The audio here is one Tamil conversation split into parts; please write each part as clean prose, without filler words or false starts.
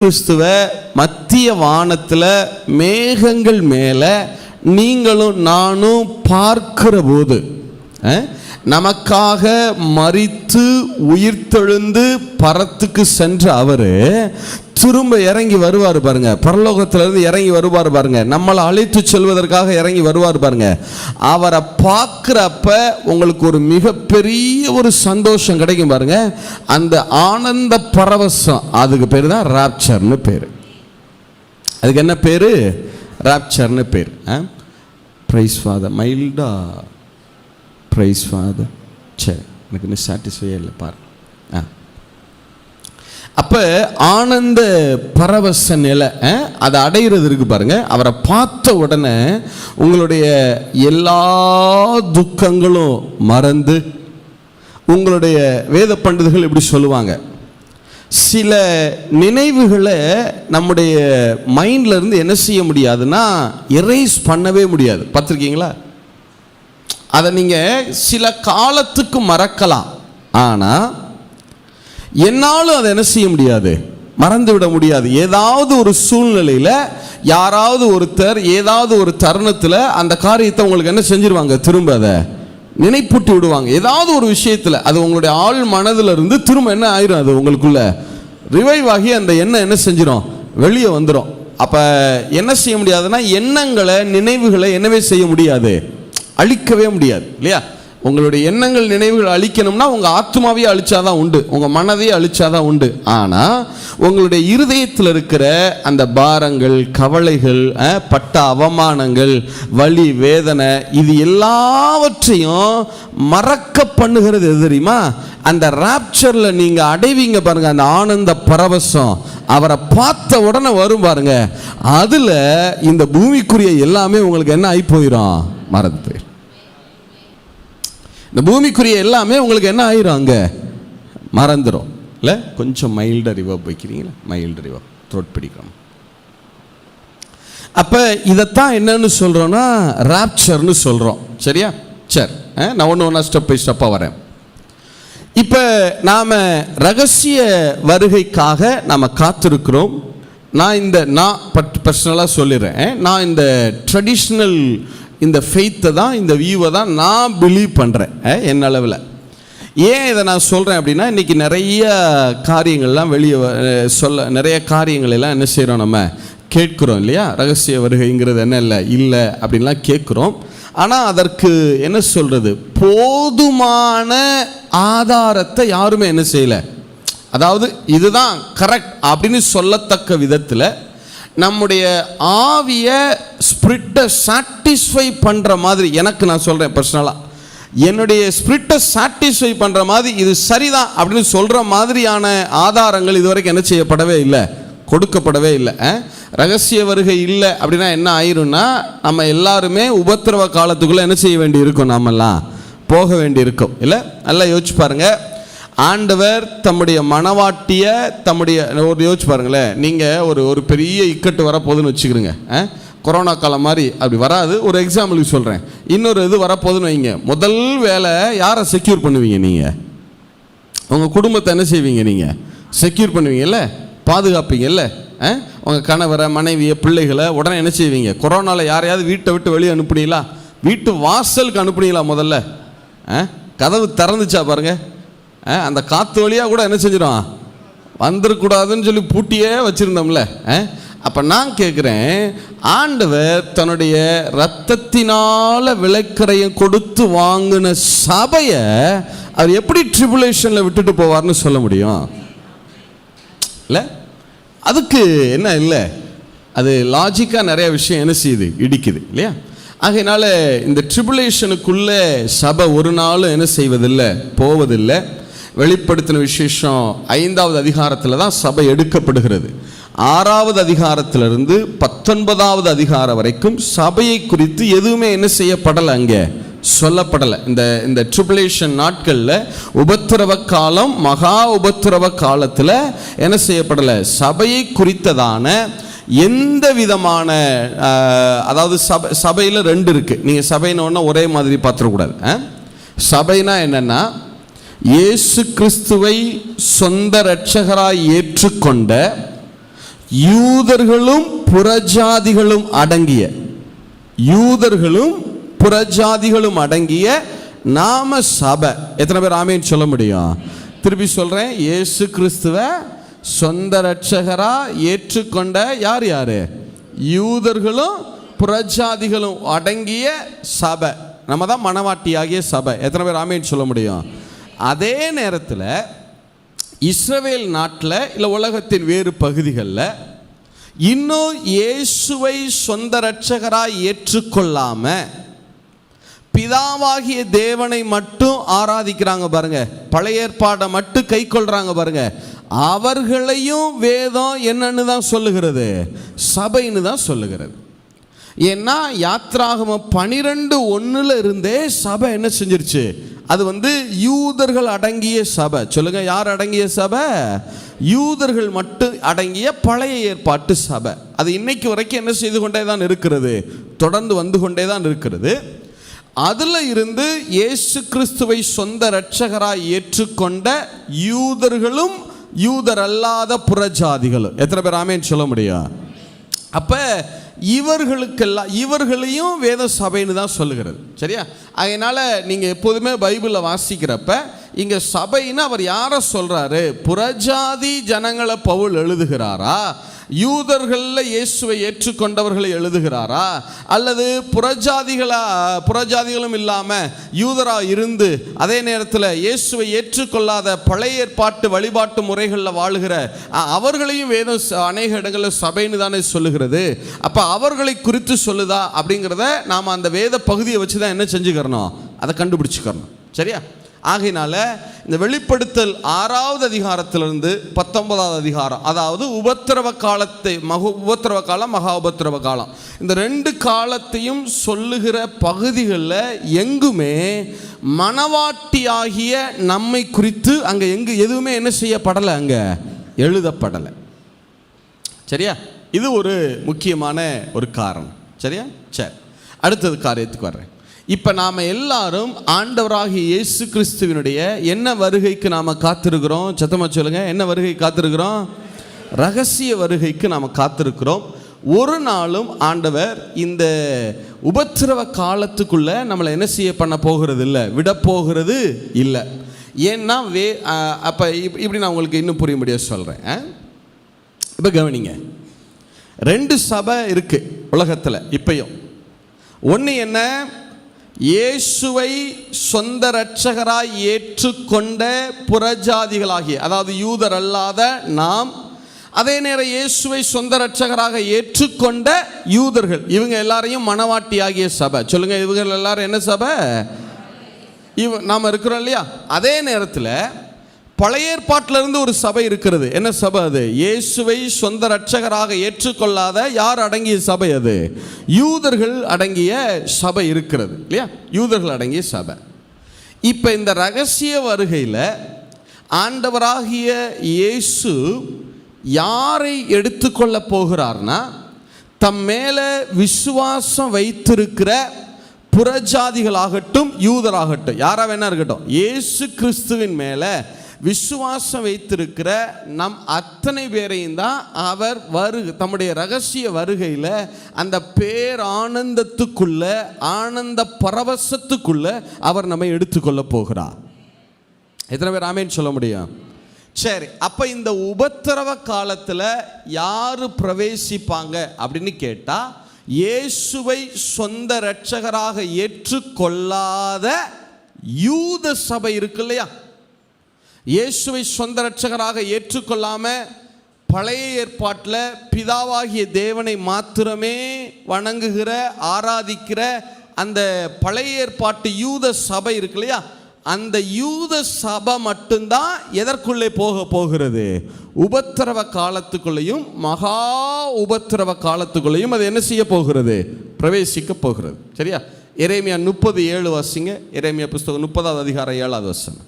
கிறிஸ்துவ மத்திய வானத்தில் மேகங்கள் மேலே நீங்களும் நானும் பார்க்கிற போது நமக்காக மரித்து உயிர்த்தெழுந்து பரத்துக்கு சென்ற அவர் திரும்ப இறங்கி வருவார் பாருங்க. பரலோகத்திலிருந்து இறங்கி வருவார் பாருங்க. நம்மளை அழைத்து செல்வதற்காக இறங்கி வருவார் பாருங்க. அவரை பார்க்குறப்ப உங்களுக்கு ஒரு மிகப்பெரிய ஒரு சந்தோஷம் கிடைக்கும் பாருங்க. அந்த ஆனந்த பரவசம், அதுக்கு பேர் தான் ராப்சர்னு பேர். அதுக்கு என்ன பேர்? ராப்சர்னு பேர். பிரைஸ் ஃபாதர் மைல்டா, பிரைஸ் ஃபாதர். சரி, எனக்கு இன்னும் சாட்டிஸ்ஃபையே இல்லை பாரு. அப்போ ஆனந்த பரவச நிலை அதை அடைகிறது இருக்கு பாருங்க. அவரை பார்த்த உடனே உங்களுடைய எல்லா துக்கங்களும் மறந்து, உங்களுடைய வேத பண்டிதர்கள் இப்படி சொல்லுவாங்க, சில நினைவுகளை நம்முடைய மைண்டில் இருந்து என்ன செய்ய முடியாதுன்னா எரேஸ் பண்ணவே முடியாது. பார்த்துருக்கீங்களா? அதை நீங்கள் சில காலத்துக்கு மறக்கலாம், ஆனால் என்னாலும் அதை என்ன செய்ய முடியாது, மறந்து விட முடியாது. ஏதாவது ஒரு சூழ்நிலையில் யாராவது ஒருத்தர் ஏதாவது ஒரு தருணத்தில் அந்த காரியத்தை உங்களுக்கு என்ன செஞ்சிருவாங்க, திரும்ப அதை நினைப்பூட்டி விடுவாங்க. ஏதாவது ஒரு விஷயத்தில் அது உங்களுடைய ஆள் மனதில் இருந்து திரும்ப என்ன ஆயிரும், அது உங்களுக்குள்ள ரிவைவ் ஆகி அந்த எண்ணம் என்ன செஞ்சிடும், வெளியே வந்துடும். அப்போ என்ன செய்ய முடியாதுன்னா எண்ணங்களை நினைவுகளை என்னவே செய்ய முடியாது, அழிக்கவே முடியாது இல்லையா? உங்களுடைய எண்ணங்கள் நினைவுகள் அழிக்கணும்னா உங்கள் ஆத்மாவையே அழிச்சாதான் உண்டு, உங்கள் மனதையே அழிச்சாதான் உண்டு. ஆனால் உங்களுடைய இருதயத்தில் இருக்கிற அந்த பாரங்கள், கவலைகள், பட்ட அவமானங்கள், வலி, வேதனை, இது எல்லாவற்றையும் மறக்க பண்ணுகிறது எது தெரியுமா? அந்த ராப்சரில் நீங்கள் அடைவீங்க பாருங்க, அந்த ஆனந்த பரவசம். அவரை பார்த்த உடனே வரும் பாருங்க, அதில் இந்த பூமிக்குரிய எல்லாமே உங்களுக்கு என்ன ஆகி போயிடும், மறந்து போயிடும். இந்த பூமிக்குரிய எல்லாமே உங்களுக்கு என்ன ஆயிரும், அங்கே மறந்துடும் இல்லை? கொஞ்சம் மைல்டு ரிவர்ப் வைக்கிறீங்களா? மைல்டு ரிவர்ப், த்ரோட் பிடிக்கணும். அப்போ இதைத்தான் என்னன்னு சொல்கிறோன்னா ராப்சர்னு சொல்கிறோம். சரியா? சரி, நான் ஒன்று ஸ்டெப் பை ஸ்டெப்பாக வரேன். இப்போ நாம் ரகசிய வருகைக்காக நாம் காத்திருக்கிறோம். நான் பர்சனலாக சொல்லிடுறேன், நான் இந்த ட்ரெடிஷ்னல் இந்த ஃபெய்த்தை தான், இந்த வியூவை தான் நான் பிலீவ் பண்ணுறேன் என் அளவில். ஏன் இதை நான் சொல்கிறேன் அப்படின்னா, இன்றைக்கி நிறைய காரியங்கள்லாம் வெளியே நிறைய காரியங்கள் எல்லாம் என்ன செய்கிறோம், நம்ம கேட்குறோம் இல்லையா? ரகசிய வருகைங்கிறது என்ன இல்லை அப்படின்லாம் கேட்குறோம். ஆனால் அதற்கு என்ன சொல்கிறது, போதுமான ஆதாரத்தை யாருமே என்ன செய்யலை. அதாவது இதுதான் கரெக்ட் அப்படின்னு சொல்லத்தக்க விதத்தில் நம்முடைய ஆவியை ஸ்பிரிட்டை சாட்டிஸ்ஃபை பண்ணுற மாதிரி, எனக்கு நான் சொல்கிறேன் பர்சனலாக, என்னுடைய ஸ்பிரிட்டை சாட்டிஸ்ஃபை பண்ணுற மாதிரி இது சரிதான் அப்படின்னு சொல்கிற மாதிரியான ஆதாரங்கள் இதுவரைக்கும் என்ன செய்யப்படவே இல்லை, கொடுக்கப்படவே இல்லை. ரகசிய வருகை இல்லை அப்படின்னா என்ன ஆயிரும்னா, நம்ம எல்லாருமே உபத்திரவ காலத்துக்குள்ளே என்ன செய்ய வேண்டி இருக்கும், நாமெல்லாம் போக வேண்டி இருக்கும் இல்லை? நல்லா யோசிச்சு பாருங்கள். ஆண்டவர் தம்முடைய மனவாட்டிய ஒரு யோசிச்சு பாருங்களேன். நீங்கள் ஒரு பெரிய இக்கட்டு வரப்போகுதுன்னு வச்சுக்கிறீங்க. கொரோனா காலம் மாதிரி அப்படி வராது, ஒரு எக்ஸாம்பிளுக்கு சொல்கிறேன். இன்னொரு இது வரப்போகுதுன்னு வைங்க. முதல் வேலை யாரை செக்யூர் பண்ணுவீங்க? நீங்கள் உங்கள் குடும்பத்தை என்ன செய்வீங்க, நீங்கள் செக்யூர் பண்ணுவீங்கல்ல, பாதுகாப்பீங்கல்ல. உங்கள் கணவரை, மனைவியை, பிள்ளைகளை உடனே என்ன செய்வீங்க? கொரோனாவில் யாரையாவது வீட்டை விட்டு வெளியே அனுப்புனீங்களா? வீட்டு வாசலுக்கு அனுப்புனீங்களா? முதல்ல கதவு திறந்துச்சா பாருங்கள். அந்த காற்று வழியாக கூட என்ன செஞ்சிடும், வந்துடக்கூடாதுன்னு சொல்லி பூட்டியே வச்சுருந்தோம்ல. அப்போ நான் கேட்குறேன், ஆண்டவர் தன்னுடைய இரத்தத்தினால விலைக்கரையும் கொடுத்து வாங்கின சபையை அவர் எப்படி ட்ரிபுலேஷனில் விட்டுட்டு போவார்னு சொல்ல முடியும் இல்லை? அதுக்கு என்ன இல்லை, அது லாஜிக்காக நிறைய விஷயம் என்ன செய்யுது, இடிக்குது இல்லையா? ஆகையினால இந்த ட்ரிபுலேஷனுக்குள்ளே சபை ஒரு நாளும் என்ன செய்வதில்லை, போவதில்லை. வெளிப்படுத்தின விசேஷம் 5வது அதிகாரத்தில் தான் சபை எடுக்கப்படுகிறது. 6வது அதிகாரத்திலிருந்து 19வது அதிகாரம் வரைக்கும் சபையை குறித்து எதுவுமே என்ன செய்யப்படலை, அங்கே சொல்லப்படலை. இந்த ட்ரிபுலேஷன் நாட்களில், உபத்திரவ காலம், மகா உபத்திரவ காலத்தில் என்ன செய்யப்படலை, சபையை குறித்ததான எந்த விதமான, அதாவது சபையில் 2 இருக்குது. நீங்கள் சபைன்னு ஒரே மாதிரி பார்த்துடக்கூடாது. சபைனா என்னென்னா, இயேசு கிறிஸ்துவை சொந்த இரட்சகராய் ஏற்றுக்கொண்ட யூதர்களும் புறஜாதிகளும் அடங்கிய, யூதர்களும் புறஜாதிகளும் அடங்கிய நாம சபை. எத்தனை பேர் ஆமேன்னு சொல்ல முடியும்? திருப்பி சொல்றேன், இயேசு கிறிஸ்துவ சொந்த ரட்சகரா ஏற்றுக்கொண்ட யார் யாரு? யூதர்களும் புறஜாதிகளும் அடங்கிய சபை. நம்ம தான் மனவாட்டியாகிய சபை. எத்தனை பேர் ஆமேன்னு சொல்ல முடியும்? அதே நேரத்தில் இஸ்ரவேல் நாட்டில் இல்லை உலகத்தின் வேறு பகுதிகளில் இன்னும் இயேசுவை சொந்த ரட்சகராக ஏற்றுக்கொள்ளாம பிதாவாகிய தேவனை மட்டும் ஆராதிக்கிறாங்க பாருங்க, பழைய ஏற்பாடை மட்டும் கை கொள்றாங்க பாருங்க, அவர்களையும் வேதம் என்னன்னு தான் சொல்லுகிறது? சபைன்னு தான் சொல்லுகிறது. ஏன்னா யாத்ராகமம் 12:1 இருந்தே சபை என்ன செஞ்சிருச்சு? அது யூதர்கள் அடங்கிய சபை. சொல்லுங்க, யார் அடங்கிய சபை? யூதர்கள் மட்டும் அடங்கிய பழைய ஏற்பாட்டு சபை. அது இன்னைக்கு வரைக்கும் என்ன செய்து கொண்டே தான் இருக்கிறது, தொடர்ந்து வந்து கொண்டே தான் இருக்கிறது. அதில் இருந்து இயேசு கிறிஸ்துவை சொந்த இரட்சகராய் ஏற்றுக்கொண்ட யூதர்களும் யூதர் அல்லாத புறஜாதிகளும். எத்தனை பேர் ஆமேன்னு சொல்ல முடியும்? அப்போ இவர்களுக்கெல்லாம், இவர்களையும் வேத சபைன்னு தான் சொல்லுகிறது. சரியா? அதனால் நீங்கள் எப்போதுமே பைபிளில் வாசிக்கிறப்ப இங்கே சபைன்னு அவர் யாரை சொல்கிறாரு? புறஜாதி ஜனங்களை பவுல் எழுதுகிறாரா, யூதர்களில் இயேசுவை ஏற்றுக்கொண்டவர்களை எழுதுகிறாரா, அல்லது புறஜாதிகளும் இல்லாமல் யூதராக இருந்து அதே நேரத்தில் இயேசுவை ஏற்றுக்கொள்ளாத பழைய ஏற்பாட்டு வழிபாட்டு முறைகளில் வாழுகிற அவர்களையும் வேதம் அநேக இடங்களில் சபைன்னு தானே சொல்லுகிறது. அப்போ அவர்களை குறித்து சொல்லுதா அப்படிங்கிறத நாம் அந்த வேத பகுதியை வச்சு தான் என்ன செஞ்சுக்கிறணும்? அதை கண்டுபிடிச்சிக்கிறணும். சரியா? ஆகையினால இந்த வெளிப்படுத்தல் 6வது அதிகாரத்திலிருந்து 19வது அதிகாரம், அதாவது உபத்திரவ காலத்தை, உபத்திரவ காலம், மகா உபத்திரவ காலம், இந்த 2 காலத்தையும் சொல்லுகிற பகுதிகளில் எங்குமே மனவாட்டியாகிய நம்மை குறித்து அங்கே எதுவுமே என்ன செய்யப்படலை, அங்கே எழுதப்படலை. சரியா? இது ஒரு முக்கியமான ஒரு காரணம். சரியா? சரி, அடுத்தது காரியத்துக்கு வர்றேன். இப்போ நாம் எல்லாரும் ஆண்டவராகிய இயேசு கிறிஸ்துவினுடைய என்ன வருகைக்கு நாம் காத்திருக்கிறோம்? சத்தமாக சொல்லுங்க, என்ன வருகை காத்திருக்கிறோம்? ரகசிய வருகைக்கு நாம் காத்திருக்கிறோம். ஒரு நாளும் ஆண்டவர் இந்த உபத்திரவ காலத்துக்குள்ளே நம்மளை என்ன செய்ய பண்ண போகிறது இல்லை, விட போகிறது இல்லை. ஏன்னா அப்போ இப்படி நான் உங்களுக்கு இன்னும் புரிய முடியாது சொல்கிறேன். இப்போ கவனிங்க, 2 சபை இருக்குது உலகத்தில் இப்பயும். ஒன்று என்ன? இயேசுவை சொந்த இரட்சகராய் ஏற்றுக்கொண்ட புறஜாதிகளாகிய, அதாவது யூதர் அல்லாத நாம், அதே நேரம் இயேசுவை சொந்த இரட்சகராக ஏற்றுக்கொண்ட யூதர்கள், இவங்க எல்லாரையும் மனவாட்டி ஆகிய சபை. சொல்லுங்க, இவங்க எல்லாரும் என்ன சபை? நாம் இருக்கிறோம் இல்லையா? அதே நேரத்தில் பழைய ஏற்பாட்டிலிருந்து ஒரு சபை இருக்கிறது. என்ன சபை அது? இயேசுவை சொந்த இரட்சகராக ஏற்றுக்கொள்ளாத யார் அடங்கிய சபை? அது யூதர்கள் அடங்கிய சபை இருக்கிறது இல்லையா? யூதர்கள் அடங்கிய சபை. இப்போ இந்த ரகசிய வருகையில் ஆண்டவராகிய இயேசு யாரை எடுத்துக்கொள்ள போகிறார்னா, தம் மேலே விசுவாசம் வைத்திருக்கிற புறஜாதிகளாகட்டும் யூதராகட்டும், யாராக வேணா இருக்கட்டும், இயேசு கிறிஸ்துவின் மேலே விசுவாசம் வைத்திருக்கிற நம் அத்தனை பேரையும் தான் அவர் தம்முடைய ரகசிய வருகையில் அந்த பேரானந்தத்துக்குள்ள, ஆனந்த பரவசத்துக்குள்ள அவர் நம்மை எடுத்துக்கொள்ள போகிறார். எத்தனை பேர் ஆமேன்னு சொல்ல முடியும்? சரி, அப்போ இந்த உபத்திரவ காலத்தில் யார் பிரவேசிப்பாங்க அப்படின்னு கேட்டால், இயேசுவை சொந்த இரட்சகராக ஏற்றுக்கொள்ளாத யூத சபை இருக்கு இல்லையா? இயேசுவை சொந்த இரட்சகராக ஏற்றுக்கொள்ளாமல் பழைய ஏற்பாட்டில் பிதாவாகிய தேவனை மாத்திரமே வணங்குகிற, ஆராதிக்கிற அந்த பழைய ஏற்பாட்டு யூத சபை இருக்கு இல்லையா? அந்த யூத சபை மட்டும்தான் எதற்குள்ளே போகிறது? உபத்திரவ காலத்துக்குள்ளேயும் மகா உபத்திரவ காலத்துக்குள்ளேயும் அது என்ன செய்ய போகிறது? பிரவேசிக்க போகிறது. சரியா? எரேமியா 30:7 வாசிங்க. எரேமியா புஸ்தகம் 30வது அதிகாரம் 7வது வசனம்.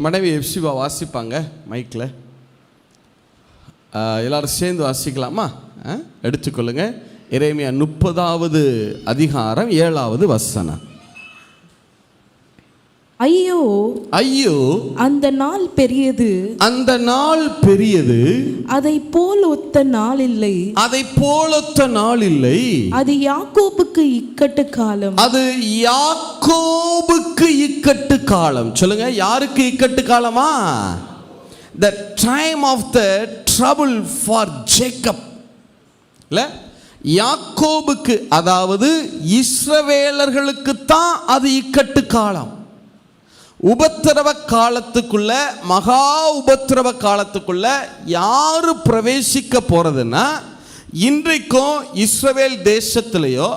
மனைவி எப்சிவா வாசிப்பாங்க மைக்கில். எல்லாரும் சேர்ந்து வாசிக்கலாமா? எடுத்துக்கொள்ளுங்க. எரேமியா 30வது அதிகாரம் 7வது வசனம். ஐயோ ஐயோ, அந்த நாள் பெரியது, அந்த நாள் பெரியது, அதை போல் ஒத்த நாள் இல்லை, அதை போலொத்த நாள் இல்லை, அது யாக்கோபுக்கு இக்கட்டு காலம், அது யாக்கோபுக்கு இக்கட்டு காலம். சொல்லுங்க, யாருக்கு இக்கட்டு காலமா? The time of the trouble for Jacob. இல்ல, யாக்கோபுக்கு, அதாவது இஸ்ரவேலர்களுக்கு தான் அது இக்கட்டு காலம். உபத்திரவ காலத்துக்குள்ள, மகா உபத்திரவ காலத்துக்குள்ள யாரு பிரவேசிக்க போறதுன்னா, இன்றைக்கும் இஸ்ரவேல் தேசத்திலேயோ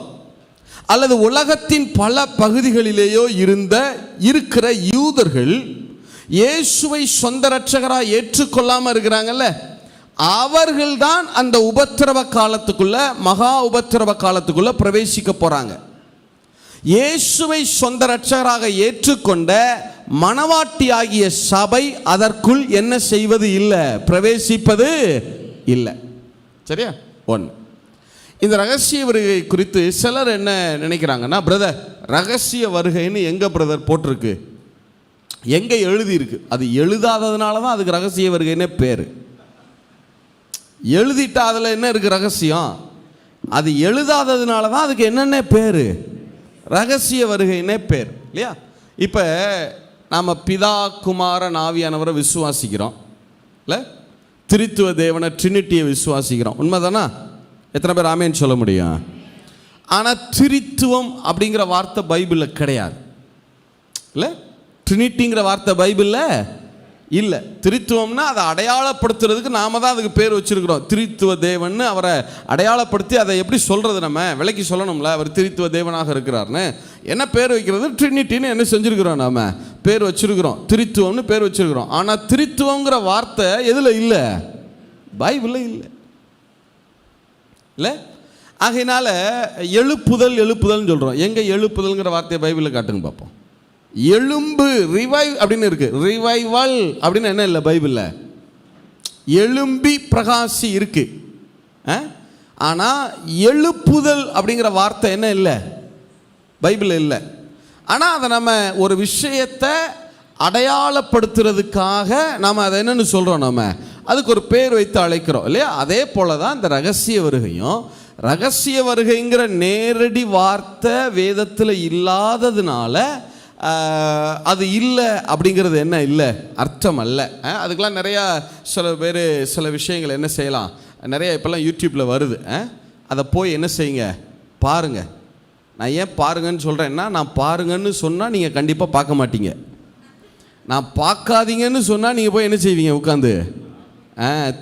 அல்லது உலகத்தின் பல பகுதிகளிலேயோ இருக்கிற யூதர்கள் இயேசுவை சொந்த இரட்சகராக ஏற்றுக்கொள்ளாம இருக்கிறாங்கல்ல, அவர்கள்தான் அந்த உபத்திரவ காலத்துக்குள்ள, மகா உபத்திரவ காலத்துக்குள்ள பிரவேசிக்க போறாங்க. இயேசுவை சொந்த இரட்சகராக ஏற்றுக்கொண்ட மணவாட்டியாகிய சபை அதற்குள் என்ன செய்வது இல்லை? பிரவேசிப்பது இல்லை. சரியா? ஒன்று. இந்த ரகசிய வருகை குறித்து சிலர் என்ன நினைக்கிறாங்கன்னா, பிரதர், ரகசிய வருகைன்னு எங்க பிரதர் போட்டிருக்கு, எங்க எழுதியிருக்கு? அது எழுதாததுனால தான் அதுக்கு ரகசிய வருகைன்னு பேர். எழுதிட்டா அதில் என்ன இருக்கு ரகசியம்? அது எழுதாததுனால தான் அதுக்கு என்னென்ன பேர்? ரகசிய வருகைன்னே பேர், இல்லையா? இப்போ நாம் பிதா குமாரன் ஆவியானவரை விசுவாசிக்கிறோம், இல்லை? திரித்துவ தேவனை, ட்ரினிட்டியை விசுவாசிக்கிறோம். உண்மைதானா? எத்தனை பேர் ஆமேன்னு சொல்ல முடியும்? ஆனால் திரித்துவம் அப்படிங்கிற வார்த்தை பைபிளில் கிடையாது, இல்லை? ட்ரினிட்டிங்கிற வார்த்தை பைபிளில் இல்லை. திரித்துவம்னா அதை அடையாளப்படுத்துறதுக்கு நாம தான் அதுக்கு பேர் வச்சிருக்கிறோம். திரித்துவ தேவன் அவரை அடையாளப்படுத்தி அதை எப்படி சொல்றது, நம்ம விலைக்கு சொல்லணும்ல, அவர் திரித்துவ தேவனாக இருக்கிறார்னு. என்ன பேர் வைக்கிறது? ட்ரினிட்டின்னு என்ன செஞ்சிருக்கிறோம், நாம பேர் வச்சிருக்கிறோம், திரித்துவம்னு பேர் வச்சிருக்கிறோம். ஆனால் திரித்துவங்கிற வார்த்தை எதில் இல்லை? பைபிளில் இல்லை, இல்லை? ஆகையினால எழுப்புதல்னு சொல்கிறோம். எங்கே எழுப்புதல்ங்கிற வார்த்தையை பைபிளில் காட்டுங்க பார்ப்போம். எழும்பு, ரிவைவ் அப்படின்னு இருக்கு. ரிவைவல் அப்படின்னு என்ன இல்லை பைபிளில்? எழும்பி பிரகாசி இருக்கு. ஆனால் எழுப்புதல் அப்படிங்கிற வார்த்தை என்ன இல்லை? பைபிளில் இல்லை. ஆனால் அதை நம்ம ஒரு விஷயத்தை அடையாளப்படுத்துறதுக்காக நாம் அதை என்னன்னு சொல்கிறோம், நம்ம அதுக்கு ஒரு பேர் வைத்து அழைக்கிறோம், இல்லையா? அதே போல தான் இந்த ரகசிய வருகையும். ரகசிய வருகைங்கிற நேரடி வார்த்தை வேதத்தில் இல்லாததுனால அது இல்லை அப்படிங்கிறது என்ன இல்லை, அர்த்தம் அல்ல. அதுக்கெலாம் நிறையா சில பேர் சில விஷயங்கள் என்ன செய்யலாம், நிறையா இப்போல்லாம் யூடியூப்பில் வருது. அதை போய் என்ன செய்யுங்க, பாருங்கள். நான் ஏன் பாருங்கன்னு சொல்கிறேன்னா, நான் பாருங்கன்னு சொன்னால் நீங்கள் கண்டிப்பாக பார்க்க மாட்டீங்க. நான் பார்க்காதீங்கன்னு சொன்னால் நீங்கள் போய் என்ன செய்வீங்க, உட்காந்து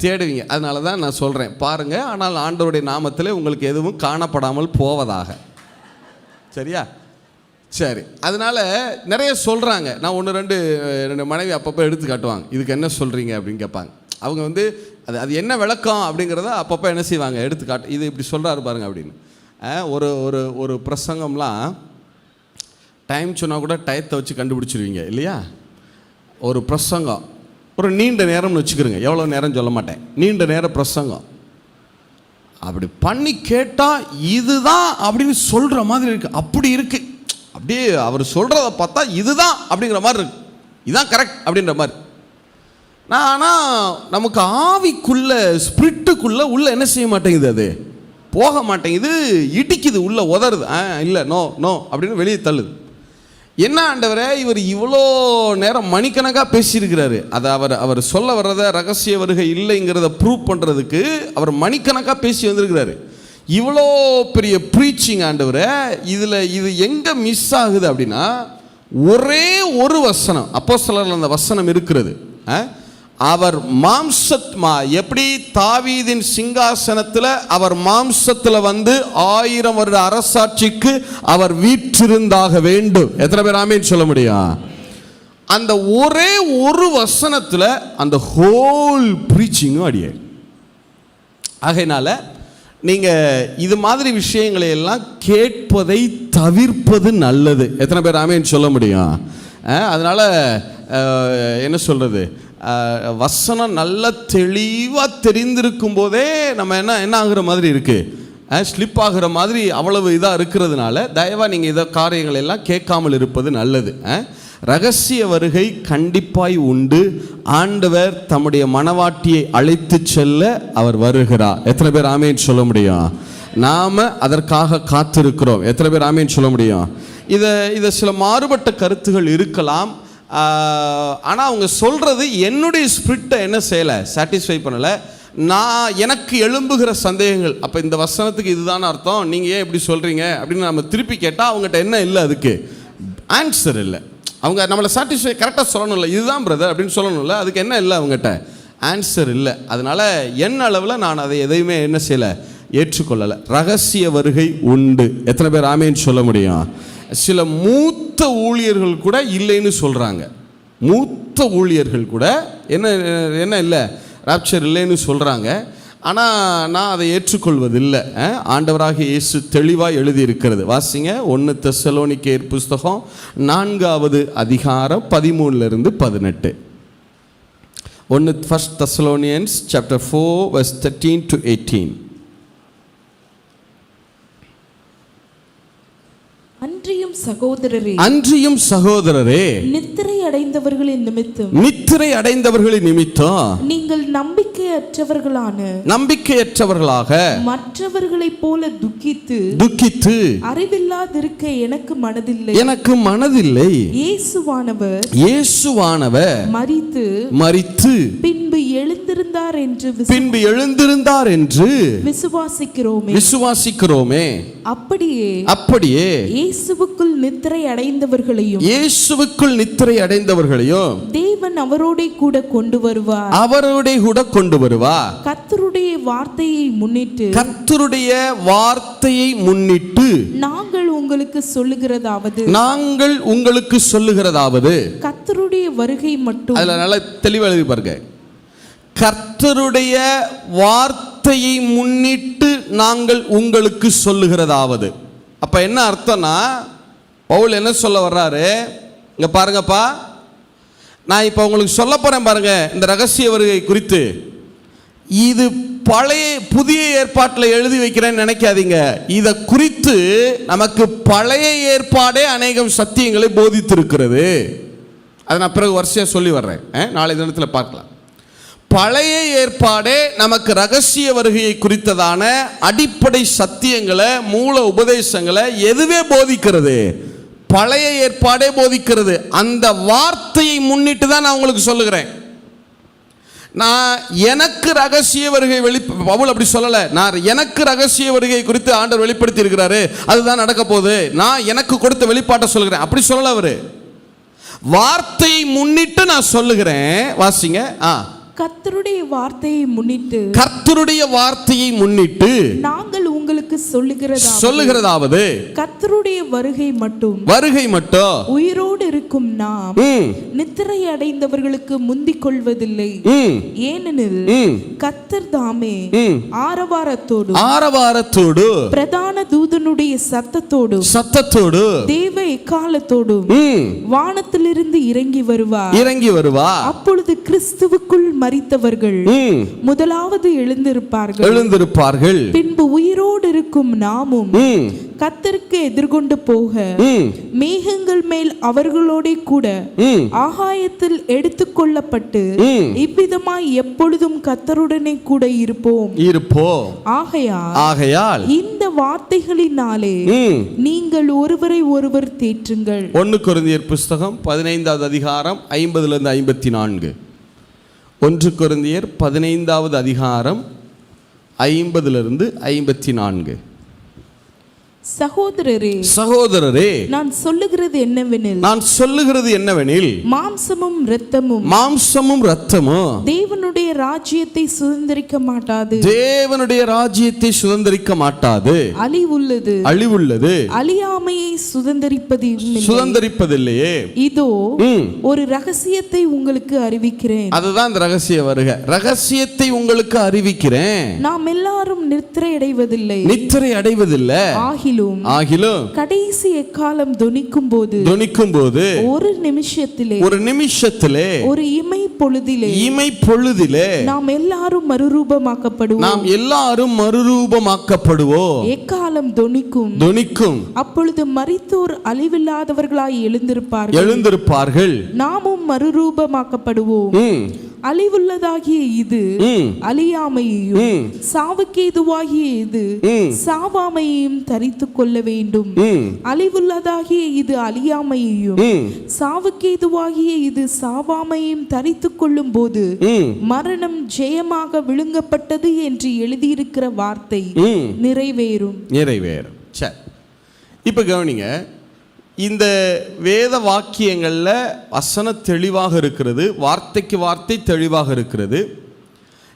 தேடுவீங்க. அதனால தான் நான் சொல்கிறேன், பாருங்கள், ஆனால் ஆண்டவருடைய நாமத்தில் உங்களுக்கு எதுவும் காணப்படாமல் போவதாக. சரியா? சரி. அதனால் நிறைய சொல்கிறாங்க. நான் ஒன்று ரெண்டு மனைவி அப்பப்போ எடுத்து காட்டுவாங்க, இதுக்கு என்ன சொல்கிறீங்க அப்படின்னு கேட்பாங்க. அவங்க அது என்ன விளக்கம் அப்படிங்கிறத அப்பப்போ என்ன செய்வாங்க, எடுத்து காட்டு, இது இப்படி சொல்கிறாரு பாருங்க அப்படின்னு. ஒரு ஒரு ஒரு பிரசங்கம்லாம் டைம் சொன்னால் கூட டயத்தை வச்சு கண்டுபிடிச்சிருவீங்க, இல்லையா? ஒரு பிரசங்கம் ஒரு நீண்ட நேரம்னு வச்சுக்கிறோங்க, எவ்வளோ நேரம் சொல்ல மாட்டேன், நீண்ட நேரம் பிரசங்கம். அப்படி பண்ணி கேட்டால் இதுதான் அப்படின்னு சொல்கிற மாதிரி இருக்குது. அப்படி இருக்குது, அப்படியே அவர் சொல்கிறத பார்த்தா இதுதான் அப்படிங்கிற மாதிரி இருக்கு, இதுதான் கரெக்ட் அப்படின்ற மாதிரி. ஆனால் நமக்கு ஆவிக்குள்ள, ஸ்பிரிட்டுக்குள்ளே உள்ள என்ன செய்ய மாட்டேங்குது, அது போக மாட்டேங்குது, இடிக்குது, உள்ள உதறுது. இல்லை, நோ நோ அப்படின்னு வெளியே தள்ளுது. என்ன ஆண்டவரே, இவர் இவ்வளோ நேரம் மணிக்கணக்காக பேசியிருக்கிறாரு, அதை அவர் சொல்ல வர்றத ரகசிய வருகை இல்லைங்கிறத ப்ரூவ் பண்ணுறதுக்கு அவர் மணிக்கணக்காக பேசி வந்திருக்கிறாரு. இவ்வளோ பெரிய ப்ரீச்சிங் ஆண்டவரே, இது எங்கே மிஸ் ஆகுது அப்படின்னா, ஒரே ஒரு வசனம், அப்போஸ்தலர்ல அந்த வசனம் இருக்கிறது. அவர் எப்படி தாவீதின் சிங்காசனத்தில் அவர் மாம்சத்தில் 1000 வருட அரசாட்சிக்கு அவர் வீற்றிருந்தாக வேண்டும். எத்தனை பேர் ஆமேன்னு சொல்ல முடியும்? அந்த ஒரே ஒரு வசனத்தில் அந்த ஹோல் ப்ரீச்சிங்கும் அடியே. ஆகையினால நீங்கள் இது மாதிரி விஷயங்களை எல்லாம் கேட்பதை தவிர்ப்பது நல்லது. எத்தனை பேர் ஆமேன்னு சொல்ல முடியும்? அதனால் என்ன சொல்கிறது, வசனம் நல்லா தெளிவாக தெரிந்திருக்கும் போதே நம்ம என்ன ஆகுற மாதிரி இருக்குது, ஸ்லிப் ஆகிற மாதிரி அவ்வளவு இதாக இருக்கிறதுனால தயவாக நீங்கள் இதை காரியங்கள் எல்லாம் கேட்காமல் இருப்பது நல்லது. ரகசிய வருகை கண்டிப்பாய் உண்டு. ஆண்டவர் தம்முடைய மணவாட்டியை அழைத்து செல்ல அவர் வருகிறார். எத்தனை பேர் ஆமேன் சொல்ல முடியும்? நாம் அதற்காக காத்திருக்கிறோம். எத்தனை பேர் ஆமேன் சொல்ல முடியும்? இதை சில மாறுபட்ட கருத்துகள் இருக்கலாம். ஆனால் அவங்க சொல்கிறது என்னுடைய ஸ்பிரிட்டை என்ன செய்யலை, சாட்டிஸ்ஃபை பண்ணலை. எனக்கு எழும்புகிற சந்தேகங்கள், அப்போ இந்த வசனத்துக்கு இதுதான அர்த்தம், நீங்கள் ஏன் இப்படி சொல்கிறீங்க அப்படின்னு நம்ம திருப்பி கேட்டால் அவங்ககிட்ட என்ன இல்லை, அதுக்கு ஆன்சர் இல்லை. அவங்க நம்மளை சாட்டிஸ்ஃபை கரெக்டாக சொல்லணும்ல, இதுதான் பிரதர் அப்படின்னு சொல்லணும்ல, அதுக்கு என்ன இல்லை, அவங்ககிட்ட ஆன்சர் இல்லை. அதனால் என் அளவில் நான் அதை எதையுமே என்ன செய்யலை, ஏற்றுக்கொள்ளலை. ரகசிய வருகை உண்டு. எத்தனை பேர் ஆமேன்னு சொல்ல முடியும்? சில மூத்த ஊழியர்கள் கூட இல்லைன்னு சொல்கிறாங்க. மூத்த ஊழியர்கள் கூட என்ன இல்லை, ராப்சர் இல்லைன்னு சொல்கிறாங்க. ஆனால் நான் அதை ஏற்றுக்கொள்வதில்லை. ஆண்டவராகிய இயேசு தெளிவாக எழுதியிருக்கிறது. வாசிங்க 1 தெசலோனிக்கேயர் புஸ்தகம் 4வது அதிகாரம் 13 to 18. 1 Thessalonians chapter 4 verse 13 to 18. அன்றியும் சகோதரரே, நித்திரை அடைந்தவர்களின் நிமித்தம் நீங்கள் நம்பிக்கையற்றவர்களாக மற்றவர்களைப் போல துக்கித்து அறிவில்லாதிருக்க எனக்கு மனதில்லை. இயேசுவானவர் மரித்து பின்பு எழுந்திருந்தார் என்று விசுவாசிக்கிறோமே. அப்படியே இயேசுவுக்குள் நித்திரை அடைந்தவர்களையும் தேவன் அவரோட கூட கொண்டு வருவார். கர்த்தருடைய வார்த்தையை முன்னிட்டு நாங்கள் உங்களுக்கு சொல்லுகிறதாவது கர்த்தருடைய வருகை மட்டும். அதுல நல்லா தெளிவா எழுதி பாருங்க. கர்த்தருடைய வார்த்தையை முன்னிட்டு நாங்கள் உங்களுக்கு சொல்லுகிறதாவது. அப்ப என்ன அர்த்தம்னா, பவுல் என்ன சொல்ல வர்றாரு, இங்க பாருங்கப்பா, நான் இப்போ உங்களுக்கு சொல்ல போறேன் பாருங்க இந்த ரகசிய வருகை குறித்து. இது புதிய ஏற்பாட்டில் எழுதி வைக்கிறேன்னு நினைக்காதீங்க. இதை குறித்து நமக்கு பழைய ஏற்பாடே அநேகம் சத்தியங்களை போதித்திருக்கிறது. அதை நான் பிறகு வரிசையாக சொல்லி வர்றேன், நாளை தினத்தில் பார்க்கலாம். பழைய ஏற்பாடே நமக்கு ரகசிய வருகையை குறித்ததான அடிப்படை சத்தியங்களை, மூல உபதேசங்களை எதுவே போதிக்கிறது? பழைய ஏற்பாடே போதிக்கிறது. அந்த வார்த்தையை முன்னிட்டு தான் நான் உங்களுக்கு சொல்லுகிறேன். நான் எனக்கு ரகசிய வருகை பவுல் அப்படி சொல்லலை. நான் எனக்கு ரகசிய வருகை குறித்து ஆண்டவர் வெளிப்படுத்தி இருக்கிறாரு, அதுதான் நடக்க போகுது, நான் எனக்கு கொடுத்த வெளிப்பாட்டை சொல்லுகிறேன் அப்படி சொல்லல. அவரு வார்த்தையை முன்னிட்டு நான் சொல்லுகிறேன். வாசிங்க. கர்த்தருடைய வார்த்தையை முன்னிட்டு நாங்கள் உங்களுக்கு சொல்லுகிறதாவது கர்த்தருடைய வருகை மட்டும் உயிரோடு இருக்கும் நாம் நித்திரை அடைந்தவர்களுக்கு முந்திக் கொள்வதில்லை. ஏனெனில் கர்த்தர் தாமே ஆரவாரத்தோடு பிரதான தூதனுடைய சத்தத்தோடு தேவ எக்காலத்தோடும் வானத்திலிருந்து இறங்கி வருவார். அப்பொழுது கிறிஸ்துவுக்குள் மரித்தவர்கள் முதலாவது எழுந்திருப்பார்கள். பின்பு உயிரோடு இருக்கும் நாமும் கர்த்தருக்கு எதிர்கொண்டு போக மேகங்கள் மேல் அவர்களோட கூட ஆகாயத்தில் எடுத்துக்கொள்ளப்பட்டு இவ்விதமாய் எப்பொழுதும் கர்த்தருடனே கூட இருப்போம். ஆகையால் இந்த வார்த்தைகளினாலே நீங்கள் ஒருவரை ஒருவர் தேற்றுங்கள். 1 கொரிந்தியர் புஸ்தகம் 15வது அதிகாரம் 50 to 54. 1 கொரிந்தியர் 15வது அதிகாரம் 50 to 54. சகோதரரே, நான் சொல்லுகிறது என்னவெனில் மாம்சமும் இரத்தமும் தேவனுடைய ராஜ்யத்தை சுதந்தரிக்க மாட்டாது. அழிவுள்ளது அழியாமையை சுதந்தரிப்பதில்லையே. இதோ ஒரு ரகசியத்தை உங்களுக்கு அறிவிக்கிறேன். அதுதான் இந்த ரகசிய வருகை. ரகசியத்தை உங்களுக்கு அறிவிக்கிறேன். நாம் எல்லாரும் நித்திரை அடைவதில்லை. ஆகிலும் ஆகிலும் கடைசி எக்காலம் தொனிக்கும் போது ஒரு நிமிஷத்திலே ஒரு இமை பொழுதிலே நாம் எல்லாரும் மறுரூபமாக்கப்படுவோம். எக்காலம் தொனிக்கும் அப்பொழுது மரித்தோர் அழிவில்லாதவர்களாய் எழுந்திருப்பார்கள். நாமும் மறுரூபமாக்கப்படுவோம். அழிவுள்ளதாகிய இது அழியாமையையும் சாவுக்கேதுவாகிய இது சாவாமையையும் தரித்து கொள்ள வேண்டும். அழிவுள்ளதாகிய இது அழியாமையையும் சாவுக்கேதுவாகிய இது சாவாமையையும் தரித்து கொள்ளும் போது மரணம் ஜெயமாக விழுங்கப்பட்டது என்று எழுதியிருக்கிற வார்த்தை நிறைவேறும். சரி, இப்ப கவனிங்க, இந்த வேத வாக்கியங்களில் வசனம் தெளிவாக இருக்கிறது, வார்த்தைக்கு வார்த்தை தெளிவாக இருக்கிறது.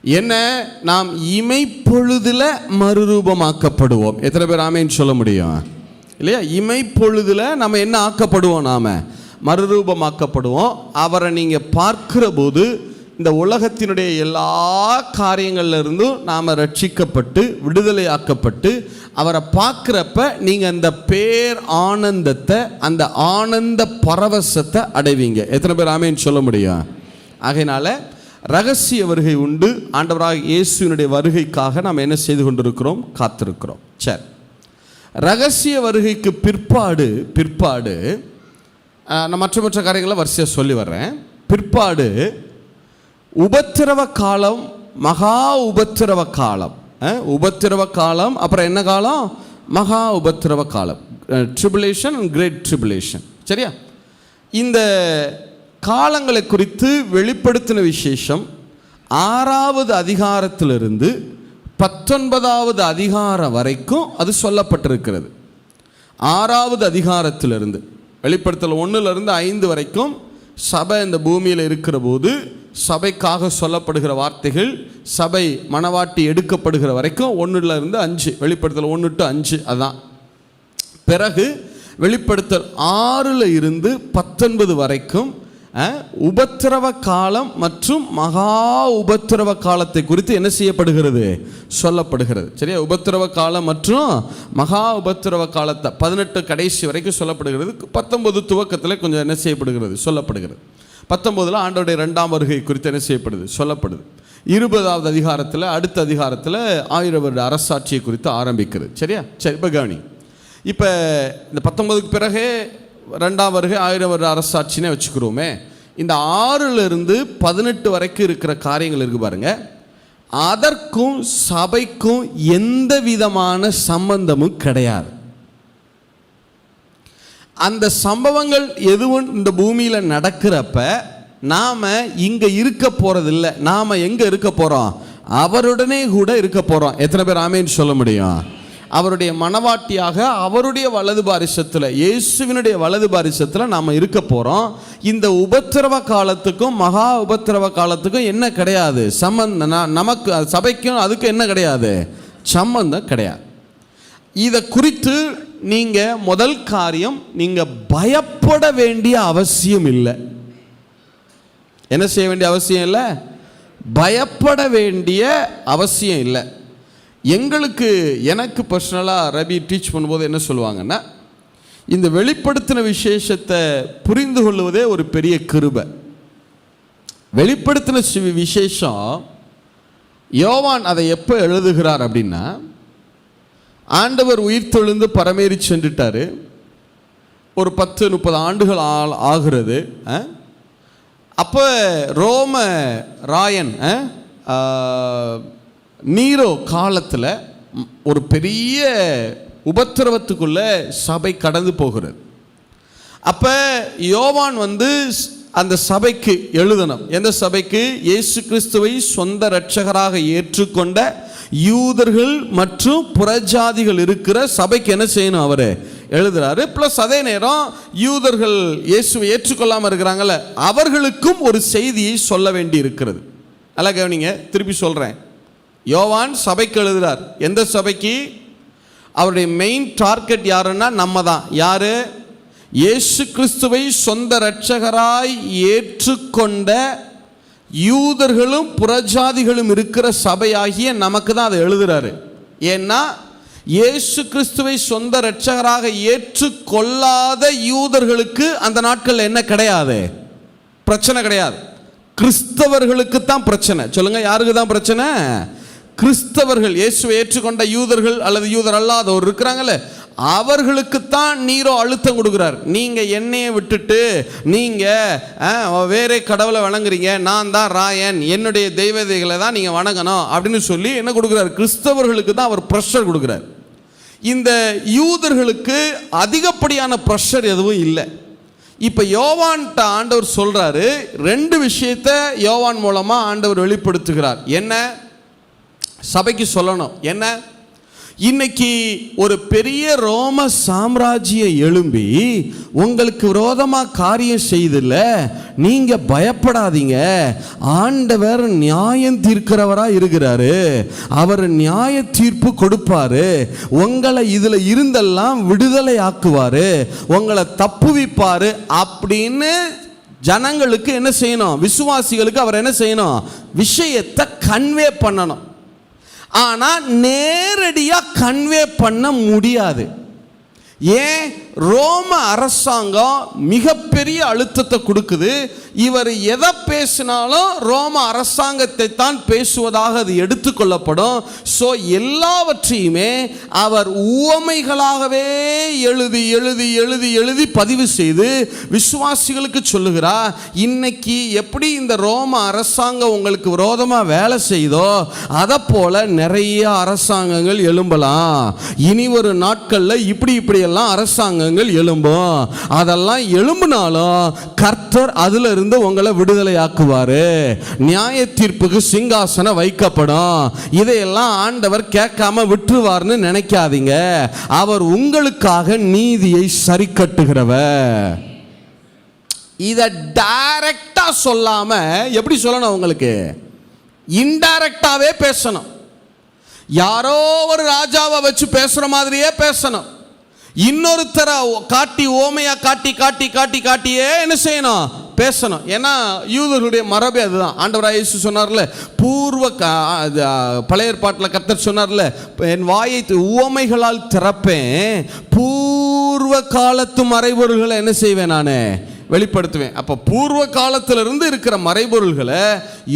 என்ன, நாம் இமைப்பொழுதில் மறுரூபமாக்கப்படுவோம். எத்தனை பேர் ஆமேன்னு சொல்ல முடியும்? இல்லையா? இமைப்பொழுதில் நம்ம என்ன ஆக்கப்படுவோம்? நாம் மறுரூபமாக்கப்படுவோம். அவரை நீங்கள் பார்க்கிற போது இந்த உலகத்தினுடைய எல்லா காரியங்கள்லேருந்தும் நாம் ரட்சிக்கப்பட்டு விடுதலையாக்கப்பட்டு அவரை பார்க்குறப்ப நீங்கள் அந்த பேர் ஆனந்தத்தை, அந்த ஆனந்த பரவசத்தை அடைவீங்க. எத்தனை பேர் ஆமேன்னு சொல்ல முடியும்? ஆகையினால ரகசிய வருகை உண்டு. ஆண்டவராக இயேசுவினுடைய வருகைக்காக நாம் என்ன செய்து கொண்டிருக்கிறோம்? காத்திருக்கிறோம். சரி, ரகசிய வருகைக்கு பிற்பாடு நான் மற்ற காரியங்களை வரிசையாக சொல்லி வர்றேன். பிற்பாடு உபத்திரவ காலம், மகா உபத்திரவ காலம். உபத்திரவ காலம், அப்புறம் என்ன காலம்? மகா உபத்திரவ காலம், ட்ரிபுலேஷன் அண்ட் கிரேட் ட்ரிபுலேஷன். சரியா? இந்த காலங்களை குறித்து வெளிப்படுத்தின விசேஷம் 6வது அதிகாரத்திலிருந்து 19வது அதிகாரம் வரைக்கும் அது சொல்லப்பட்டிருக்கிறது. 6வது அதிகாரத்திலிருந்து வெளிப்படுத்தல் 1லிருந்து 5 வரைக்கும் சபை இந்த பூமியில் இருக்கிற போது சபைக்காக சொல்லப்படுகிற வார்த்தைகள், சபை மணவாட்டி எடுக்கப்படுகிற வரைக்கும் 1லிருந்து 5, வெளிப்படுத்தல் 1 to 5 அதான். பிறகு வெளிப்படுத்தல் 6ல் இருந்து 19 வரைக்கும் உபத்திரவ காலம் மற்றும் மகா உபத்திரவ காலத்தை குறித்து என்ன செய்யப்படுகிறது? சொல்லப்படுகிறது. சரியா? உபத்திரவ காலம் மற்றும் மகா உபத்திரவ காலத்தை 18 கடைசி வரைக்கும் சொல்லப்படுகிறது. 19 துவக்கத்தில் கொஞ்சம் என்ன செய்யப்படுகிறது? சொல்லப்படுகிறது. 19ல் ஆண்டவருடைய 2ஆம் வருகை குறித்து என்ன செய்யப்படுது? சொல்லப்படுது. 20வது அதிகாரத்தில், அடுத்த அதிகாரத்தில் 1000 வருட அரசாட்சியை குறித்து ஆரம்பிக்கிறது. சரியா? சரி, இப்போ கவனி. இப்போ இந்த 19க்கு பிறகு 2ஆம் வருகை 1000 வருட அரசாட்சினே வச்சுக்கிறோமே. இந்த 6லிருந்து 18 வரைக்கும் இருக்கிற காரியங்கள் இருக்கு பாருங்க. அதற்கும் சபைக்கும் எந்த விதமான சம்பந்தமும் கிடையாது. அந்த சம்பவங்கள் எதுவும் இந்த பூமியில் நடக்கிறப்ப நாம் இங்கே இருக்க போகிறதில்லை. நாம் எங்கே இருக்க போகிறோம்? அவருடனே கூட இருக்க போகிறோம். எத்தனை பேர் ஆமேன்னு சொல்ல முடியும்? அவருடைய மணவாட்டியாக அவருடைய வலது பாரிசத்தில், இயேசுவினுடைய வலது பாரிசத்தில் நாம் இருக்க போகிறோம். இந்த உபத்திரவ காலத்துக்கும் மகா உபத்திரவ காலத்துக்கும் என்ன கிடையாது? சம்பந்தம். நமக்கு சபைக்கும் அதுக்கு என்ன கிடையாது? சம்பந்தம் கிடையாது. இதை குறித்து நீங்கள் முதல் காரியம், நீங்கள் பயப்பட வேண்டிய அவசியம் இல்லை. என்ன செய்ய வேண்டிய அவசியம் இல்லை? பயப்பட வேண்டிய அவசியம் இல்லை. எனக்கு பர்சனலாக ரபி டீச் பண்ணும்போது என்ன சொல்லுவாங்கன்னா, இந்த வெளிப்படுத்தின விசேஷத்தை புரிந்து கொள்வதே ஒரு பெரிய கிருபை. வெளிப்படுத்தின விசேஷம் யோவான் அதை எப்போ எழுதுகிறார் அப்படின்னா, ஆண்டவர் உயிர் தெழுந்து பரமேறி சென்றுட்டார். ஒரு 10-30 ஆண்டுகள் ஆகிறது. அப்போ ரோம ராயன் நீரோ காலத்தில் ஒரு பெரிய உபத்திரவத்துக்குள்ள சபை கடந்து போகிறது. அப்போ யோவான் அந்த சபைக்கு எழுதணும். எந்த சபைக்கு? இயேசு கிறிஸ்துவை சொந்த இரட்சகராக ஏற்றுக்கொண்ட யூதர்கள் மற்றும் புறஜாதிகள் இருக்கிற சபைக்கு என்ன செய்யணும்? அவர் எழுதுறாரு. ப்ளஸ் அதே நேரம் யூதர்கள் இயேசுவை ஏற்றுக்கொள்ளாமல் இருக்கிறாங்கல்ல, அவர்களுக்கும் ஒரு செய்தியை சொல்ல வேண்டி இருக்கிறது. நல்லா கவனிங்க, திருப்பி சொல்கிறேன். யோவான் சபைக்கு எழுதுறார். எந்த சபைக்கு? அவருடைய மெயின் டார்கெட் யாருன்னா நம்ம தான். யாரு? இயேசு கிறிஸ்துவை சொந்த இரட்சகராய் ஏற்றுக்கொண்ட யூதர்களும் புறஜாதிகளும் இருக்கிற சபையாகிய நமக்கு தான் அதை எழுதுறாரு. ஏன்னா இயேசு கிறிஸ்துவை சொந்த இரட்சகராக ஏற்றுக்கொள்ளாத யூதர்களுக்கு அந்த நாட்கள் என்ன கிடையாது, பிரச்சனை கிடையாது. கிறிஸ்தவர்களுக்கு தான் பிரச்சனை. சொல்லுங்க, யாருக்கு தான் பிரச்சனை? கிறிஸ்தவர்கள், இயேசுவை ஏற்றுக்கொண்ட யூதர்கள் அல்லது யூதர் அல்லாதவர் இருக்கிறாங்கல்ல, அவர்களுக்குத்தான் நீரோ அழுத்தம் கொடுக்குறார். நீங்க என்னையை விட்டுட்டு நீங்க வேற கடவுளை வணங்குறீங்க, நான் தான் ராயன், என்னுடைய தெய்வதைகளை தான் நீங்க வணங்கணும் அப்படின்னு சொல்லி என்ன கொடுக்குறார்? கிறிஸ்தவர்களுக்கு தான் அவர் ப்ரெஷர் கொடுக்குறார். இந்த யூதர்களுக்கு அதிகப்படியான ப்ரெஷர் எதுவும் இல்லை. இப்போ யோவான்ட்ட ஆண்டவர் சொல்றாரு, ரெண்டு விஷயத்தை யோவான் மூலமா ஆண்டவர் வெளிப்படுத்துகிறார். என்ன? சபைக்கு சொல்லணும். என்ன? இன்னைக்கு ஒரு பெரிய ரோம சாம்ராஜ்யம் எழும்பி உங்களுக்கு விரோதமாக காரியம் செய்தில்ல, நீங்க பயப்படாதீங்க. ஆண்டவர் நியாயம் தீர்க்கிறவராக இருக்கிறாரு, அவர் நியாய தீர்ப்பு கொடுப்பாரு, உங்களை இதுல இருந்தெல்லாம் விடுதலை ஆக்குவாரு, உங்களை தப்புவிப்பாரு அப்படின்னு ஜனங்களுக்கு என்ன செய்யணும்? விசுவாசிகளுக்கு அவர் என்ன செய்யணும்? விஷயத்தை கன்வே பண்ணணும். ஆனால் நேரடியாக கன்வே பண்ண முடியாது. ஏன்? ரோம அரசாங்கம் மிகப்பெரிய அழுத்தத்தை கொடுக்குது. இவர் எதை பேசினாலும் ரோம அரசாங்கத்தை தான் பேசுவதாக அது எடுத்துக்கொள்ளப்படும். ஸோ எல்லாவற்றையுமே அவர் உவமைகளாகவே எழுதி எழுதி எழுதி எழுதி பதிவு செய்து விசுவாசிகளுக்கு சொல்லுகிறார். இன்னைக்கு எப்படி இந்த ரோம அரசாங்கம் உங்களுக்கு விரோதமாக வேலை செய்தோ அதை போல நிறைய அரசாங்கங்கள் எழும்பலாம். இனி ஒரு நாட்களில் இப்படி எல்லாம் அரசாங்கங்கள் எழும்பும். அதெல்லாம் எழும்பினாலும் கர்த்தர் அதுல இருந்து உங்களை விடுதலை ஆக்குவாரு. நியாய தீர்ப்புக்கு சிங்காசனம் வைக்கப்படும். இதையெல்லாம் ஆண்டவர் கேட்காம விட்டுருவார்னு நினைக்காதீங்க. அவர் உங்களுக்காக நீதியை சரி கட்டுகிறவர். இதை டைரக்டா சொல்லாம எப்படி சொல்லணும்? உங்களுக்கு இன்டைரக்டாவே பேசணும். யாரோ ஒரு ராஜாவை வச்சு பேசுற மாதிரியே பேசணும். இன்னொருத்தரை காட்டி ஓமையா காட்டி காட்டி காட்டி காட்டியே என்ன செய்யணும்? பேசணும். ஏன்னா யூதர்களுடைய மரபே அதுதான். ஆண்டவராய் இயேசு சொன்னார்ல, பழைய ஏற்பாட்டில் கர்த்தர் சொன்னார்ல, என் வாயை உவமைகளால் திறப்பேன், பூர்வ காலத்து மறைபொருள்களை என்ன செய்வேன்? நான் வெளிப்படுத்துவேன். அப்போ பூர்வ காலத்திலிருந்து இருக்கிற மறைபொருள்களை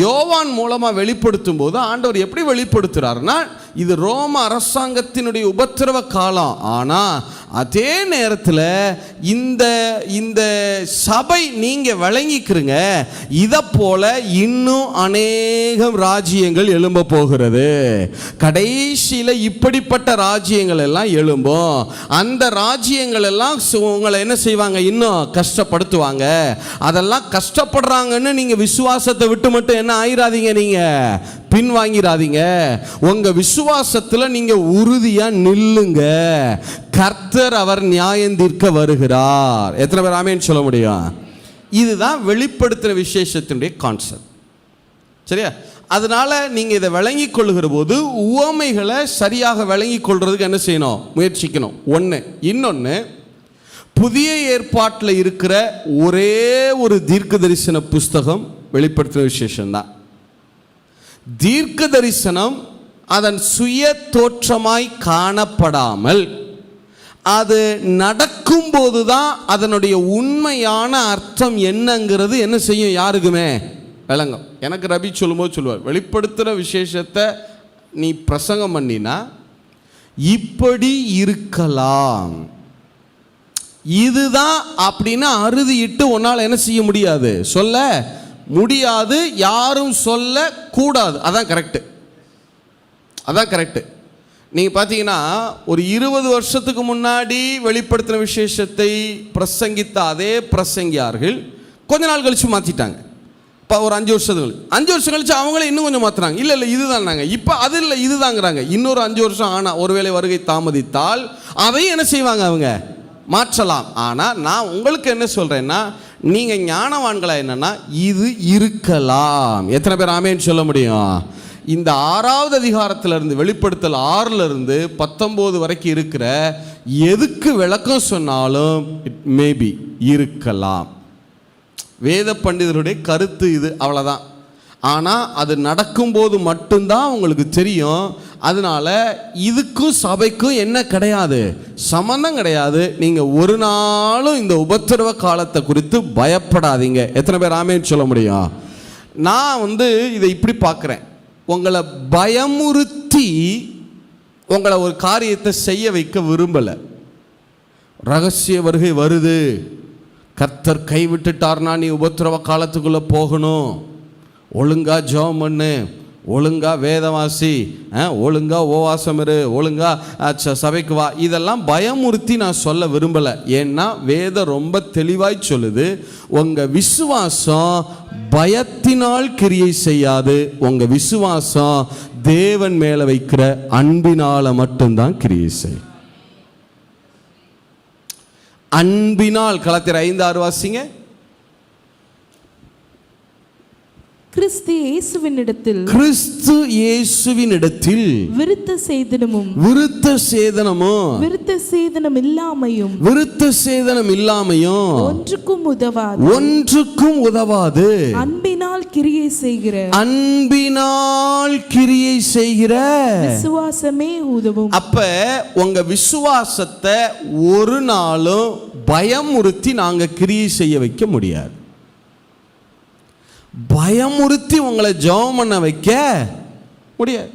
யோவான் மூலமாக வெளிப்படுத்தும் போது ஆண்டவர் எப்படி வெளிப்படுத்துகிறார்னா, இது ரோம அரசாங்கத்தினுடைய உபத்திரவ காலம். ஆனால் அதே நேரத்தில் இந்த சபை நீங்கள் விளங்கிக்கிறீங்க, இதை போல இன்னும் அநேகம் ராஜ்யங்கள் எழும்ப போகிறது. கடைசியில் இப்படிப்பட்ட ராஜ்யங்கள் எல்லாம் எழும்பும். அந்த ராஜ்யங்கள் எல்லாம் உங்களை என்ன செய்வாங்க? இன்னும் கஷ்டப்படுத்துவாங்க. அதெல்லாம் கஷ்டப்படுறாங்கன்னு நீங்க விசுவாசத்தை விட்டு மட்டும் என்ன ஆயிராதீங்க, நீங்க பின்வாங்கிராதீங்க. உங்க விசுவாசத்துல நீங்க உறுதியா நில்லுங்க. கர்த்தர் அவர் நியாயம் தீர்க்க வருகிறார். எத்தனை பேர் ஆமென் சொல்ல முடியும்? இதுதான் வெளிப்படுத்துற விசேஷத்தினுடைய கான்செப்ட். சரியா? அதனால நீங்க இதை விளங்கி கொள்ளுகிற போது உவமைகளை சரியாக விளங்கி கொள்றதுக்கு என்ன செய்யணும்? முயற்சிக்கணும். ஒன்று. இன்னொன்று, புதிய ஏற்பாட்டில் இருக்கிற ஒரே ஒரு தீர்க்க தரிசன புஸ்தகம் வெளிப்படுத்தின விசேஷம்தான். தீர்க்க தரிசனம் அதன் சுய தோற்றமாய் காணப்படாமல் அது நடக்கும்போது தான் அதனுடைய உண்மையான அர்த்தம் என்னங்கிறது என்ன செய்யும்? யாருக்குமே விளங்கும். எனக்கு ரபி சொல்லும்போது சொல்லுவார், வெளிப்படுத்துகிற விசேஷத்தை நீ பிரசங்கம் பண்ணினா இப்படி இருக்கலாம், இதுதான் அப்படின்னு அறுதியிட்டு உன்னால் என்ன செய்ய முடியாது? சொல்ல முடியாது. யாரும் சொல்ல கூடாது. அதான் கரெக்டு. அதான் கரெக்டு. நீங்கள் பார்த்தீங்கன்னா ஒரு 20 வருஷத்துக்கு முன்னாடி வெளிப்படுத்தின விசேஷத்தை பிரசங்கித்த அதே பிரசங்கியார்கள் கொஞ்ச நாள் கழித்து மாற்றிட்டாங்க. இப்போ ஒரு 5 வருஷம் கழிச்சு அவங்களே இன்னும் கொஞ்சம் மாற்றுறாங்க. இல்லை இதுதான் நாங்கள் இப்போ அது இல்லை இதுதாங்கிறாங்க. இன்னொரு 5 வருஷம் ஆனால் ஒருவேளை வருகை தாமதித்தால் அதையும் என்ன செய்வாங்க? அவங்க மாற்றலாம். ஆனால் நான் உங்களுக்கு என்ன சொல்கிறேன்னா, நீங்கள் ஞானவான்களா என்னன்னா இது இருக்கலாம். எத்தனை பேர் ஆமேன்னு சொல்ல முடியும்? இந்த 6வது அதிகாரத்திலிருந்து வெளிப்படுத்தல் 6லிருந்து 19 வரைக்கும் இருக்கிற எதுக்கு விளக்கம் சொன்னாலும் இட் மேபி இருக்கலாம். வேத பண்டிதருடைய கருத்து இது, அவ்வளோதான். ஆனால் அது நடக்கும்போது மட்டும்தான் உங்களுக்கு தெரியும் அதனால இதுக்கும் சபைக்கும் என்ன கிடையாது, சம்பந்தம் கிடையாது. நீங்க ஒரு நாளும் இந்த உபத்திரவ காலத்தை குறித்து பயப்படாதீங்க. எத்தனை பேர் ஆமேன்னு சொல்ல முடியும்? நான் இதை இப்படி பார்க்குறேன், உங்களை பயமுறுத்தி உங்களை ஒரு காரியத்தை செய்ய வைக்க விரும்பலை. ரகசிய வருகை வருது, கர்த்தர் கைவிட்டுட்டார்னா நீ உபத்திரவ காலத்துக்குள்ளே போகணும், ஒழுங்கா ஜெபம் பண்ணு, ஒழுங்கா வேதவாசி, ஒழுங்கா உபவாசம் இரு, ஒழுங்கா சபைக்கு வா, இதெல்லாம் பயமுறுத்தி நான் சொல்ல விரும்பலை. ஏன்னா வேதம் ரொம்ப தெளிவாய் சொல்லுது, உங்கள் விசுவாசம் பயத்தினால் கிரியை செய்யாது, உங்கள் விசுவாசம் தேவன் மேலே வைக்கிற அன்பினால் மட்டும்தான் கிரியை செய்யும். அன்பினால். கலாத்தியர் 5:6 வாசிங்க. கிறிஸ்து இயேசுவினிடத்தில் விருத்த சேதனம் இல்லாமையும் ஒன்றுக்கும் உதவாது அன்பினால் கிரியை செய்கிற விசுவாசமே உதவும். அப்ப உங்க விசுவாசத்தை ஒரு நாளும் பயமுறுத்தி நாங்க கிரியை செய்ய வைக்க முடியாது. பயமுறுத்தி உங்களை ஜெபம் பண்ண வைக்க முடியாது.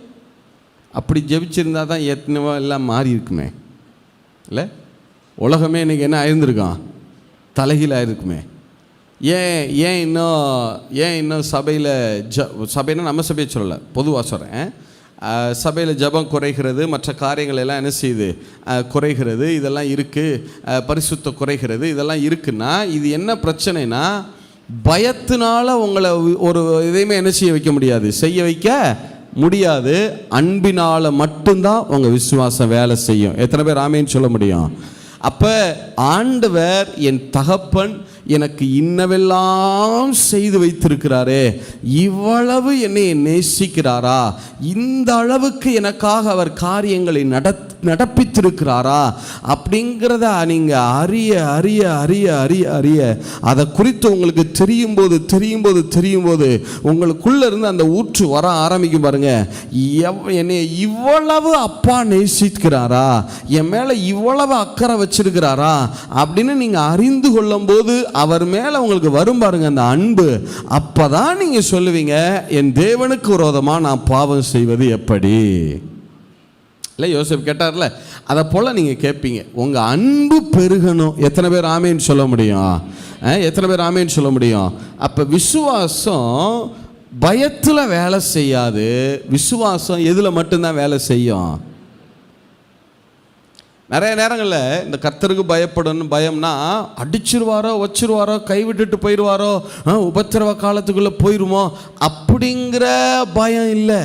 அப்படி ஜெபிச்சிருந்தா தான் எத்தனைவோ எல்லாம் மாறி இருக்குமே, இல்லை? உலகமே இன்னைக்கு என்ன ஆயிருந்திருக்கான், தலைகீழ ஆயிருக்குமே. ஏன் இன்னும் சபைன்னா நம்ம சபையை சொல்லலை, பொதுவாக சொல்கிறேன். சபையில் ஜெபம் குறைகிறது, மற்ற காரியங்கள் எல்லாம் என்ன செய்யுது, குறைகிறது, இதெல்லாம் இருக்குது. பரிசுத்த குறைகிறது, இதெல்லாம் இருக்குன்னா இது என்ன பிரச்சனைனா, பயத்தினால உங்களை ஒரு இதையுமே என்ன செய்ய வைக்க முடியாது. அன்பினால் மட்டும்தான் உங்கள் விசுவாசம் வேலை செய்யும். எத்தனை பேர் ஆமேன்னு சொல்ல முடியும்? அப்போ ஆண்டவர் என் தகப்பன் எனக்கு இன்னவெல்லாம் செய்து வைத்திருக்கிறாரே, இவ்வளவு என்னை நேசிக்கிறாரா, இந்த அளவுக்கு எனக்காக அவர் காரியங்களை நடப்பித்திருக்கிறாரா அப்படிங்கிறத நீங்கள் அறிய அறிய அறிய அறிய அறிய அதை குறித்து உங்களுக்கு தெரியும் போது உங்களுக்குள்ள இருந்து அந்த ஊற்று வர ஆரம்பிக்கும். பாருங்க, என்னை இவ்வளவு அப்பா நேசிக்கிறாரா, என் மேலே இவ்வளவு அக்கறை வச்சிருக்கிறாரா அப்படின்னு நீங்கள் அறிந்து கொள்ளும் போது அவர் மேலே உங்களுக்கு வரும் பாருங்க அந்த அன்பு. அப்பதான் நீங்க சொல்லுவீங்க, என் தேவனுக்கு விரோதமாக நான் பாவம் செய்வது எப்படி? இல்லை, யோசேப்பு கேட்டார்ல, அதை போல் நீங்கள் கேட்பீங்க. உங்கள் அன்பு பெருகணும். எத்தனை பேர் ஆமேன்னு சொல்ல முடியும்? அப்போ விசுவாசம் பயத்தில் வேலை செய்யாது. விசுவாசம் எதில் மட்டும்தான் வேலை செய்யும்? நிறைய நேரங்களில் இந்த கர்த்தருக்கு பயப்படணும், பயம்னா அடிச்சிருவாரோ, வச்சிருவாரோ, கைவிட்டுட்டு போயிடுவாரோ, உபத்திரவ காலத்துக்குள்ளே போயிடுமோ அப்படிங்கிற பயம் இல்லை,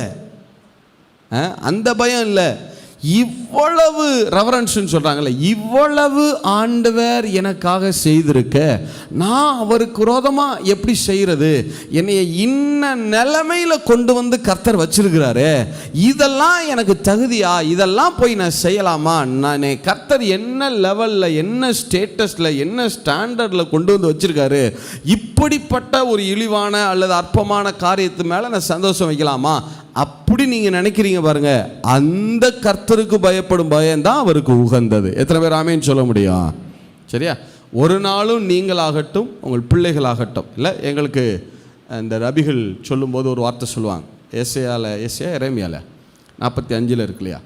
அந்த பயம் இல்லை. இவ்வளவு ரெவரன்ஸ்ன்னு சொல்கிறாங்கல்ல, இவ்வளவு ஆண்டவர் எனக்காக செய்திருக்க நான் அவருக்கு விரோதமாக எப்படி செய்கிறது, என்னைய இன்ன நிலைமையில் கொண்டு வந்து கர்த்தர் வச்சிருக்கிறாரு, இதெல்லாம் எனக்கு தகுதியா, இதெல்லாம் போய் நான் செய்யலாமா, நான் கர்த்தர் என்ன லெவலில், என்ன ஸ்டேட்டஸில், என்ன ஸ்டாண்டர்டில் கொண்டு வந்து வச்சிருக்காரு, இப்படிப்பட்ட ஒரு இழிவான அல்லது அற்பமான காரியத்து மேலே நான் சந்தோஷம் வைக்கலாமா அப்படி நீங்கள் நினைக்கிறீங்க பாருங்க, அந்த கர்த்தருக்கு பயப்படும் பயம்தான் அவருக்கு உகந்தது. எத்தனை பேர் ஆமேன்னு சொல்ல முடியும்? சரியா? ஒரு நாளும் நீங்களாகட்டும் உங்கள் பிள்ளைகளாகட்டும், இல்லை, எங்களுக்கு இந்த ரபிகள் சொல்லும்போது ஒரு வார்த்தை சொல்லுவாங்க, எரேமியால 45 இருக்கு இல்லையா,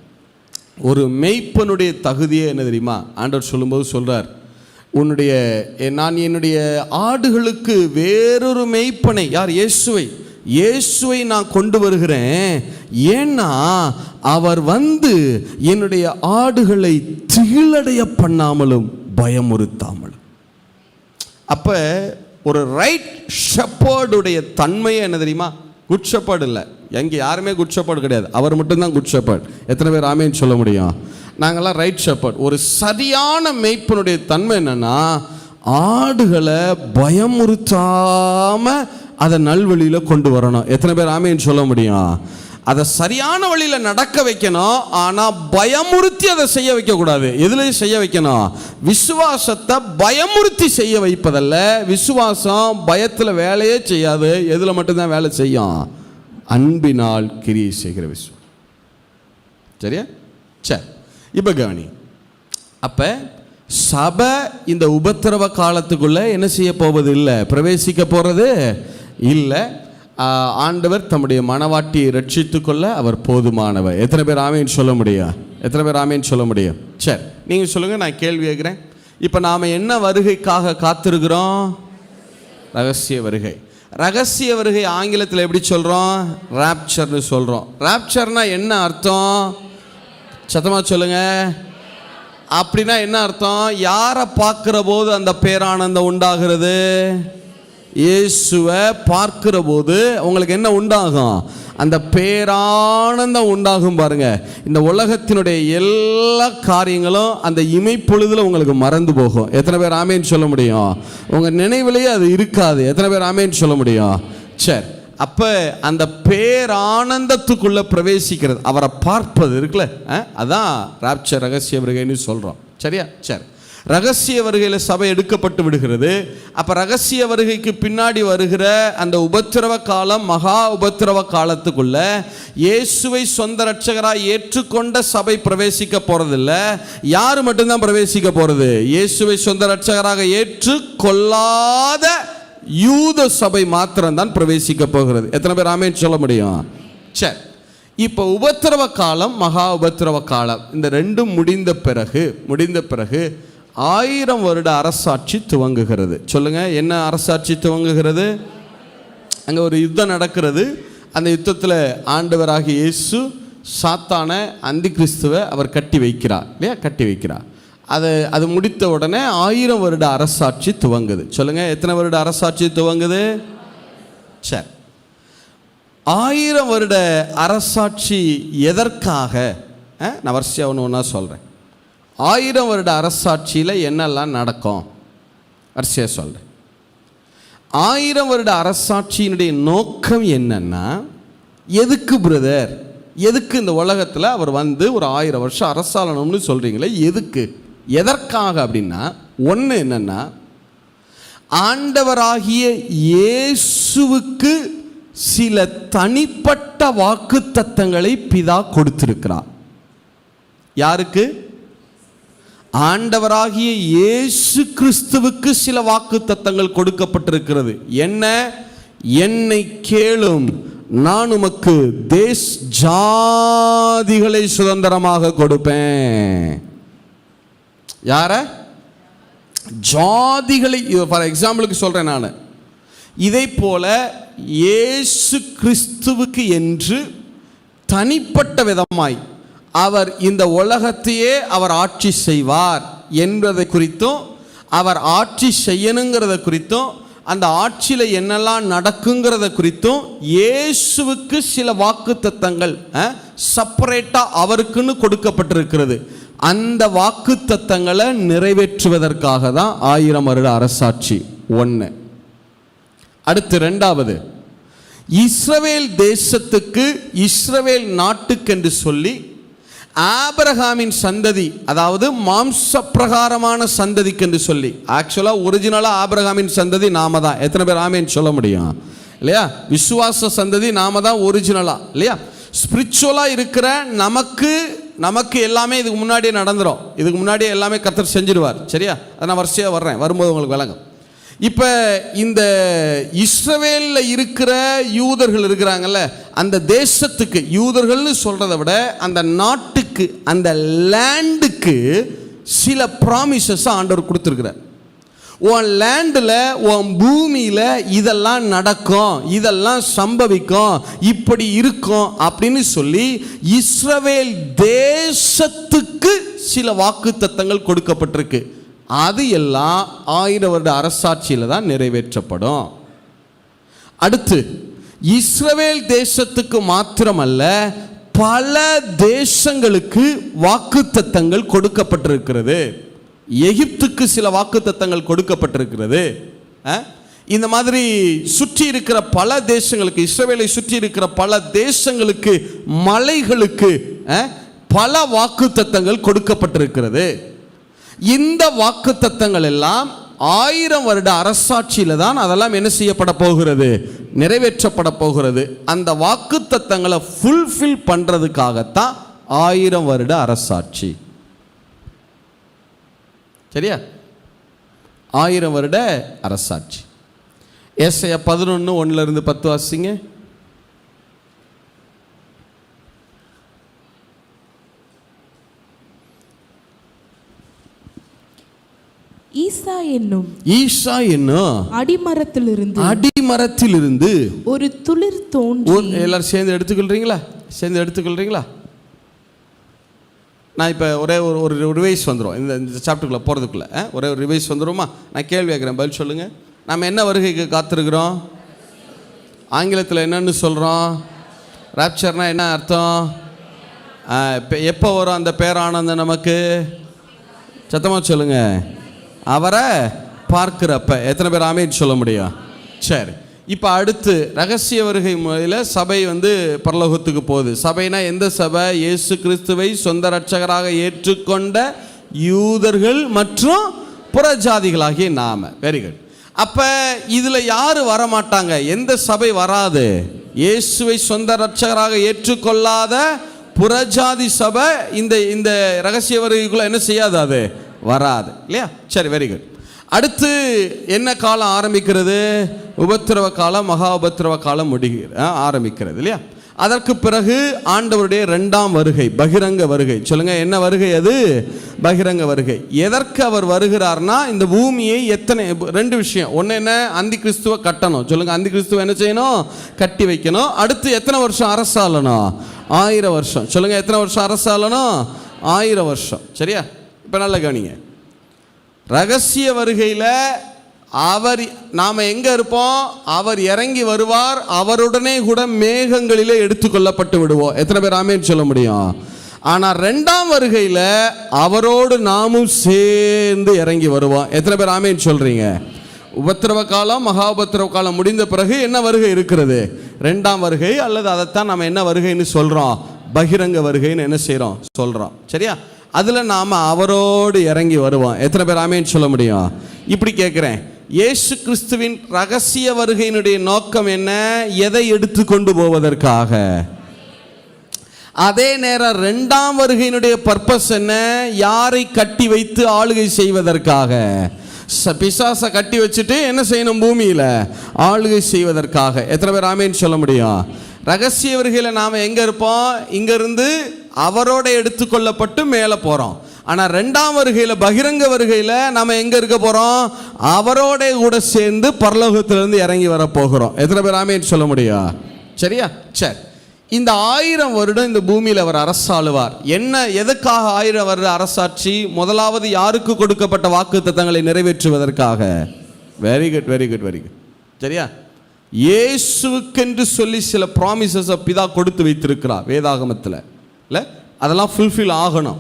ஒரு மெய்ப்பனுடைய தகுதியே என்ன தெரியுமா? ஆண்டவர் சொல்லும்போது சொல்கிறார், நான் என்னுடைய ஆடுகளுக்கு வேறொரு மெய்ப்பனை, யார்? இயேசுவை நான் கொண்டு வருகிறேன். ஏன்னா அவர் வந்து என்னுடைய ஆடுகளை திகிலடைய பண்ணாமலும் பயமுறுத்தாமலும். அப்ப ஒரு ரைட் ஷெப்பர்டுடைய தன்மையே என்ன தெரியுமா? குட் ஷெப்பர்டு இல்லை, எங்கே யாருமே குட் ஷெப்பர்டு கிடையாது, அவர் மட்டும்தான் குட் ஷெப்பர்டு. எத்தனை பேர் ஆமேன்னு சொல்ல முடியும்? நாங்கள்லாம் ரைட் ஷெப்பர்ட். ஒரு சரியான மேய்ப்பனுடைய தன்மை என்னன்னா, ஆடுகளை பயமுறுத்தாம அதை நல்வழியில் கொண்டு வரணும். எத்தனை பேர் ஆமேன்னு சொல்ல முடியும்? அதை சரியான வழியில் நடக்க வைக்கணும், ஆனால் பயமுறுத்தி அதை செய்ய வைக்கக்கூடாது. எதுலையும் செய்ய வைக்கணும்? விசுவாசத்தை பயமுறுத்தி செய்ய வைப்பதல்ல. விசுவாசம் பயத்தில் வேலையே செய்யாது. எதில் மட்டும்தான் வேலை செய்யும்? அன்பினால் கிரியை செய்கிற விசுவாசம். சரியா? சரி, இப்போ கவனி. அப்போ சபை இந்த உபத்திரவ காலத்துக்குள்ளே என்ன செய்ய போவது இல்லை, பிரவேசிக்க போகிறது இல்லை. ஆண்டவர் தம்முடைய மனவாட்டியை ரட்சித்து கொள்ள அவர் போதுமானவர். எத்தனை பேர் ஆமேன்னு சொல்ல முடியும்? எத்தனை பேர் ஆமேன்னு சொல்ல முடியும்? சரி, நீங்கள் சொல்லுங்கள், நான் கேள்வி கேட்குறேன். இப்போ நாம் என்ன வருகைக்காக காத்திருக்கிறோம்? ரகசிய வருகை. ரகசிய வருகை ஆங்கிலத்தில் எப்படி சொல்கிறோம்? ராப்சர்னு சொல்கிறோம். ராப்சர்னா என்ன அர்த்தம்? சத்தமாக சொல்லுங்கள். அப்படின்னா என்ன அர்த்தம்? யாரை பார்க்குற போது அந்த பேரானந்தம் உண்டாகிறது? இயேசுவை பார்க்கிற போது உங்களுக்கு என்ன உண்டாகும்? அந்த பேரானந்தம் உண்டாகும். பாருங்க, இந்த உலகத்தினுடைய எல்லா காரியங்களும் அந்த இமைப்பொழுதுல உங்களுக்கு மறந்து போகும். எத்தனை பேர் ஆமேன்னு சொல்ல முடியும்? உங்க நினைவிலேயே அது இருக்காது. எத்தனை பேர் ஆமேன்னு சொல்ல முடியும்? சரி, அப்ப அந்த பேரானந்தத்துக்குள்ள பிரவேசிக்கிறது, அவரை பார்ப்பது இருக்குல்ல, அதான் ராப்சர், ரகசிய வருகைன்னு சொல்றோம். சரியா? சரி, ரகசிய வருகையில் சபை எடுக்கப்பட்டு விடுகிறது. அப்போ ரகசிய வருகைக்கு பின்னாடி வருகிற அந்த உபத்திரவ காலம், மகா உபத்திரவ காலத்துக்குள்ள இயேசுவை சொந்த ரட்சகராக ஏற்றுக்கொண்ட சபை பிரவேசிக்க போறதில்ல. யார் மட்டும்தான் பிரவேசிக்க போறது? இயேசுவை சொந்த ரட்சகராக ஏற்றுக்கொள்ளாத யூத சபை மாத்திரம்தான் பிரவேசிக்க போகிறது. எத்தனை பேர் ஆமேன்னு சொல்ல முடியும்? சரி, இப்போ உபத்திரவ காலம், மகா உபத்திரவ காலம், இந்த ரெண்டும் முடிந்த பிறகு 1000 வருட அரசாட்சி துவங்குகிறது. சொல்லுங்க, என்ன அரசாட்சி துவங்குகிறது? அங்கே ஒரு யுத்தம் நடக்கிறது. அந்த யுத்தத்தில் ஆண்டவராகிய இயேசு சாத்தான அந்தி கிறிஸ்துவை அவர் கட்டி வைக்கிறார் இல்லையா? கட்டி வைக்கிறார். அது முடித்த உடனே 1000 வருட அரசாட்சி துவங்குது. சொல்லுங்க, எத்தனை வருட அரசாட்சி துவங்குது? சரி, 1000 வருட அரசாட்சி எதற்காக? நான் வரிசையாக ஒன்று சொல்கிறேன். 1000 வருட அரசாட்சியில் என்னெல்லாம் நடக்கும் வரிசையாக சொல்கிறேன். 1000 வருட அரசாட்சியினுடைய நோக்கம் என்னன்னா, எதுக்கு பிரதர், எதுக்கு இந்த உலகத்தில் அவர் வந்து ஒரு 1000 வருஷம் அரசாளணும்னு சொல்கிறீங்களே, எதுக்கு, எதற்காக அப்படின்னா, ஒன்று என்னன்னா, ஆண்டவராகிய இயேசுவுக்கு சில தனிப்பட்ட வாக்குத்தத்தங்களை பிதா கொடுத்திருக்கிறார். யாருக்கு? ஆண்டவராகிய இயேசு கிறிஸ்துவுக்கு சில வாக்குத்தத்தங்கள் கொடுக்கப்பட்டிருக்கிறது. என்ன? என்னை கேளும், நான் உமக்கு ஜாதிகளை சுதந்திரமாக கொடுப்பேன். யார? ஜாதிகளை. ஃபார் எக்ஸாம்பிளுக்கு சொல்றேன் நான். இதை போல இயேசு கிறிஸ்துவுக்கு என்று தனிப்பட்ட விதமாய் அவர் இந்த உலகத்தையே அவர் ஆட்சி செய்வார் என்பதை குறித்தும், அவர் ஆட்சி செய்யணுங்கிறத குறித்தும், அந்த ஆட்சியில் என்னெல்லாம் நடக்குங்கிறத குறித்தும் இயேசுவுக்கு சில வாக்குத்தத்தங்கள் செப்பரேட்டாக அவருக்குன்னு கொடுக்கப்பட்டிருக்கிறது. அந்த வாக்குத்தத்தங்களை நிறைவேற்றுவதற்காக தான் 1000 வருட அரசாட்சி. ஒன்று. அடுத்து ரெண்டாவது, இஸ்ரவேல் தேசத்துக்கு, இஸ்ரவேல் நாட்டுக்கென்று சொல்லி ஆபிரகாமின் சந்ததி, அதாவது மாம்ச பிரகாரமான சந்ததிக்கு என்று சொல்லி, ஆக்சுவலாக ஒரிஜினலாக ஆபிரகாமின் சந்ததி நாம தான். எத்தனை பேர் ஆமேன்னு சொல்ல முடியும்? இல்லையா? விசுவாச சந்ததி நாம தான் ஒரிஜினலாக, இல்லையா? ஸ்பிரிச்சுவலாக இருக்கிற நமக்கு எல்லாமே இதுக்கு முன்னாடியே நடந்துடும். இதுக்கு முன்னாடியே எல்லாமே கர்த்தர் செஞ்சிடுவார். சரியா? அதை நான் வரிசையாக வர்றேன், வரும்போது உங்களுக்கு விளங்கும். இப்போ இந்த இஸ்ரவேலில் இருக்கிற யூதர்கள் இருக்கிறாங்கல்ல, அந்த தேசத்துக்கு, யூதர்கள்னு சொல்கிறத விட அந்த நாட்டுக்கு, அந்த லேண்டுக்கு சில ப்ராமிசஸ் ஆண்டவர் கொடுத்துருக்கிறார். உன் லேண்டில், உன் பூமியில் இதெல்லாம் நடக்கும், இதெல்லாம் சம்பவிக்கும், இப்படி இருக்கும் அப்படின்னு சொல்லி இஸ்ரவேல் தேசத்துக்கு சில வாக்குத்தத்தங்கள் கொடுக்கப்பட்டிருக்கு. அது எல்லாம் 1000 வருட அரசாட்சியில் தான் நிறைவேற்றப்படும். அடுத்து, இஸ்ரவேல் தேசத்துக்கு மாத்திரமல்ல, பல தேசங்களுக்கு வாக்குத்தத்தங்கள் கொடுக்கப்பட்டிருக்கிறது. எகிப்துக்கு சில வாக்குத்தத்தங்கள் கொடுக்கப்பட்டிருக்கிறது. இந்த மாதிரி சுற்றி இருக்கிற பல தேசங்களுக்கு, இஸ்ரவேலை சுற்றி இருக்கிற பல தேசங்களுக்கு, மலைகளுக்கு பல வாக்குத்தத்தங்கள் கொடுக்கப்பட்டிருக்கிறது. இந்த வாக்குத்தத்தங்கள் எல்லாம் 1000 வருட அரசாட்சியில் தான் அதெல்லாம் என்ன செய்யப்பட போகிறது? நிறைவேற்றப்பட போகிறது. அந்த வாக்குத்தத்தங்களை ஃபுல்ஃபில் பண்ணுறதுக்காகத்தான் 1000 வருட அரசாட்சி. சரியா? 1000 வருட அரசாட்சி. ஏசாயா 11:1-10 வாசிங்க. ஈசா என்னும் அடிமரத்திலிருந்து ஒரு துளிர் தோன்றி. எல்லாரும் சேர்ந்து எடுத்துக்கொள்றீங்களா? நான் இப்போ ஒரே ஒரு ரிவைஸ் வந்துடும் இந்த சாப்டருக்குள்ளே போகிறதுக்குள்ளே. ஒரே ஒரு ரிவைஸ் வந்துடுமா? நான் கேள்வி கேட்குறேன், பதில் சொல்லுங்கள். நம்ம என்ன வருகைக்கு காத்திருக்கிறோம்? ஆங்கிலத்தில் என்னன்னு சொல்கிறோம்? ராப்சர்னா என்ன அர்த்தம்? எப்போ வரும் அந்த பேரானந்தம் நமக்கு? சத்தமாக சொல்லுங்கள். அவரை பார்க்கிறப்ப. எத்தனை பேர் ஆமேன்னு சொல்ல முடியும்? சரி, இப்போ அடுத்து ரகசிய வருகை முறையில் சபை பரலோகத்துக்கு போகுது. சபைனா எந்த சபை? இயேசு கிறிஸ்துவை சொந்த இரட்சகராக ஏற்றுக்கொண்ட யூதர்கள் மற்றும் புறஜாதிகளாகிய நாம. Very good. அப்போ இதில் யார் வரமாட்டாங்க? எந்த சபை வராது? இயேசுவை சொந்த இரட்சகராக ஏற்றுக்கொள்ளாத புறஜாதி சபை இந்த ரகசிய வருகைக்குள்ள என்ன செய்யாது? அது வராது இல்லையா? சரி, வெரி குட். அடுத்து என்ன காலம் ஆரம்பிக்கிறது? உபத்திரவ காலம், மகா உபத்திரவ காலம் ஆரம்பிக்கிறது இல்லையா? அதற்கு பிறகு ஆண்டவருடைய 2ஆம் வருகை, பகிரங்க வருகை. சொல்லுங்க, என்ன வருகை அது? பகிரங்க வருகை. எதற்கு அவர் வருகிறார்னா, இந்த பூமியை 2 விஷயம். ஒன்று என்ன? அந்தி கிறிஸ்துவ கட்டணும். சொல்லுங்க, அந்தி கிறிஸ்துவ என்ன செய்யணும்? கட்டி வைக்கணும். அடுத்து எத்தனை வருஷம் அரசாளணும்? 1000 வருஷம். சொல்லுங்க, எத்தனை வருஷம் அரசாளணும்? 1000 வருஷம். சரியா? இப்போ நல்லா கவனிங்க. ரகசிய வருகையில் நாம் எங்கே இருப்போம்? அவர் இறங்கி வருவார், அவருடனே கூட மேகங்களிலே எடுத்துக்கொள்ளப்பட்டு விடுவோம். எத்தனை பேர் ஆமேன்னு சொல்ல முடியும்? ஆனால் 2ஆம் வருகையில் அவரோடு நாமும் சேர்ந்து இறங்கி வருவோம். எத்தனை பேர் ஆமேன்னு சொல்கிறீங்க? உபத்திரவ காலம், மகா உபத்திரவ காலம் முடிந்த பிறகு என்ன வருகை இருக்கிறது? 2ஆம் வருகை, அல்லது அதைத்தான் நம்ம என்ன வருகைன்னு சொல்கிறோம்? பகிரங்க வருகைன்னு என்ன செய்கிறோம்? சொல்கிறோம். சரியா? அதில் நாம் அவரோடு இறங்கி வருவோம். எத்தனை பேர் ஆமேன்னு சொல்ல முடியும்? இப்படி கேட்குறேன், இயேசு கிறிஸ்துவின் ரகசிய வருகையினுடைய நோக்கம் என்ன? எதை எடுத்து கொண்டு போவதற்காக? அதே நேரம் 2ஆம் வருகையினுடைய பர்பஸ் என்ன? யாரை கட்டி வைத்து ஆளுகை செய்வதற்காக. பிசாசை கட்டி வச்சுட்டு என்ன செய்யணும்? பூமியில் ஆளுகை செய்வதற்காக. எத்தனை பேர் ஆமேன்னு சொல்ல முடியும்? ரகசிய வருகையில் நாம் எங்கே இருப்போம்? இங்கேருந்து அவரோட எடுத்துக்கொள்ளப்பட்டு மேலே போகிறோம். ஆனால் 2ஆம் வருகையில், பகிரங்க வருகையில் நாம் எங்கே இருக்க போகிறோம்? அவரோட கூட சேர்ந்து பரலோகத்திலிருந்து இறங்கி வர போகிறோம். எத்தனை பேர் ஆமேன்னு சொல்ல முடியும்? சரியா? சரி, இந்த 1000 வருடம் இந்த பூமியில் அவர் அரசாளுவார். என்ன, எதுக்காக 1000 வருட அரசாட்சி? முதலாவது யாருக்கு கொடுக்கப்பட்ட வாக்குத்தத்தங்களை நிறைவேற்றுவதற்காக. Very good, very good, very good. சரியா? இயேசுக்கென்று சொல்லி சில ப்ராமிசஸ் பிதா கொடுத்து வைத்திருக்கிறார் வேதாகமத்தில். இல்லை, அதெல்லாம் ஃபுல்ஃபில் ஆகணும்.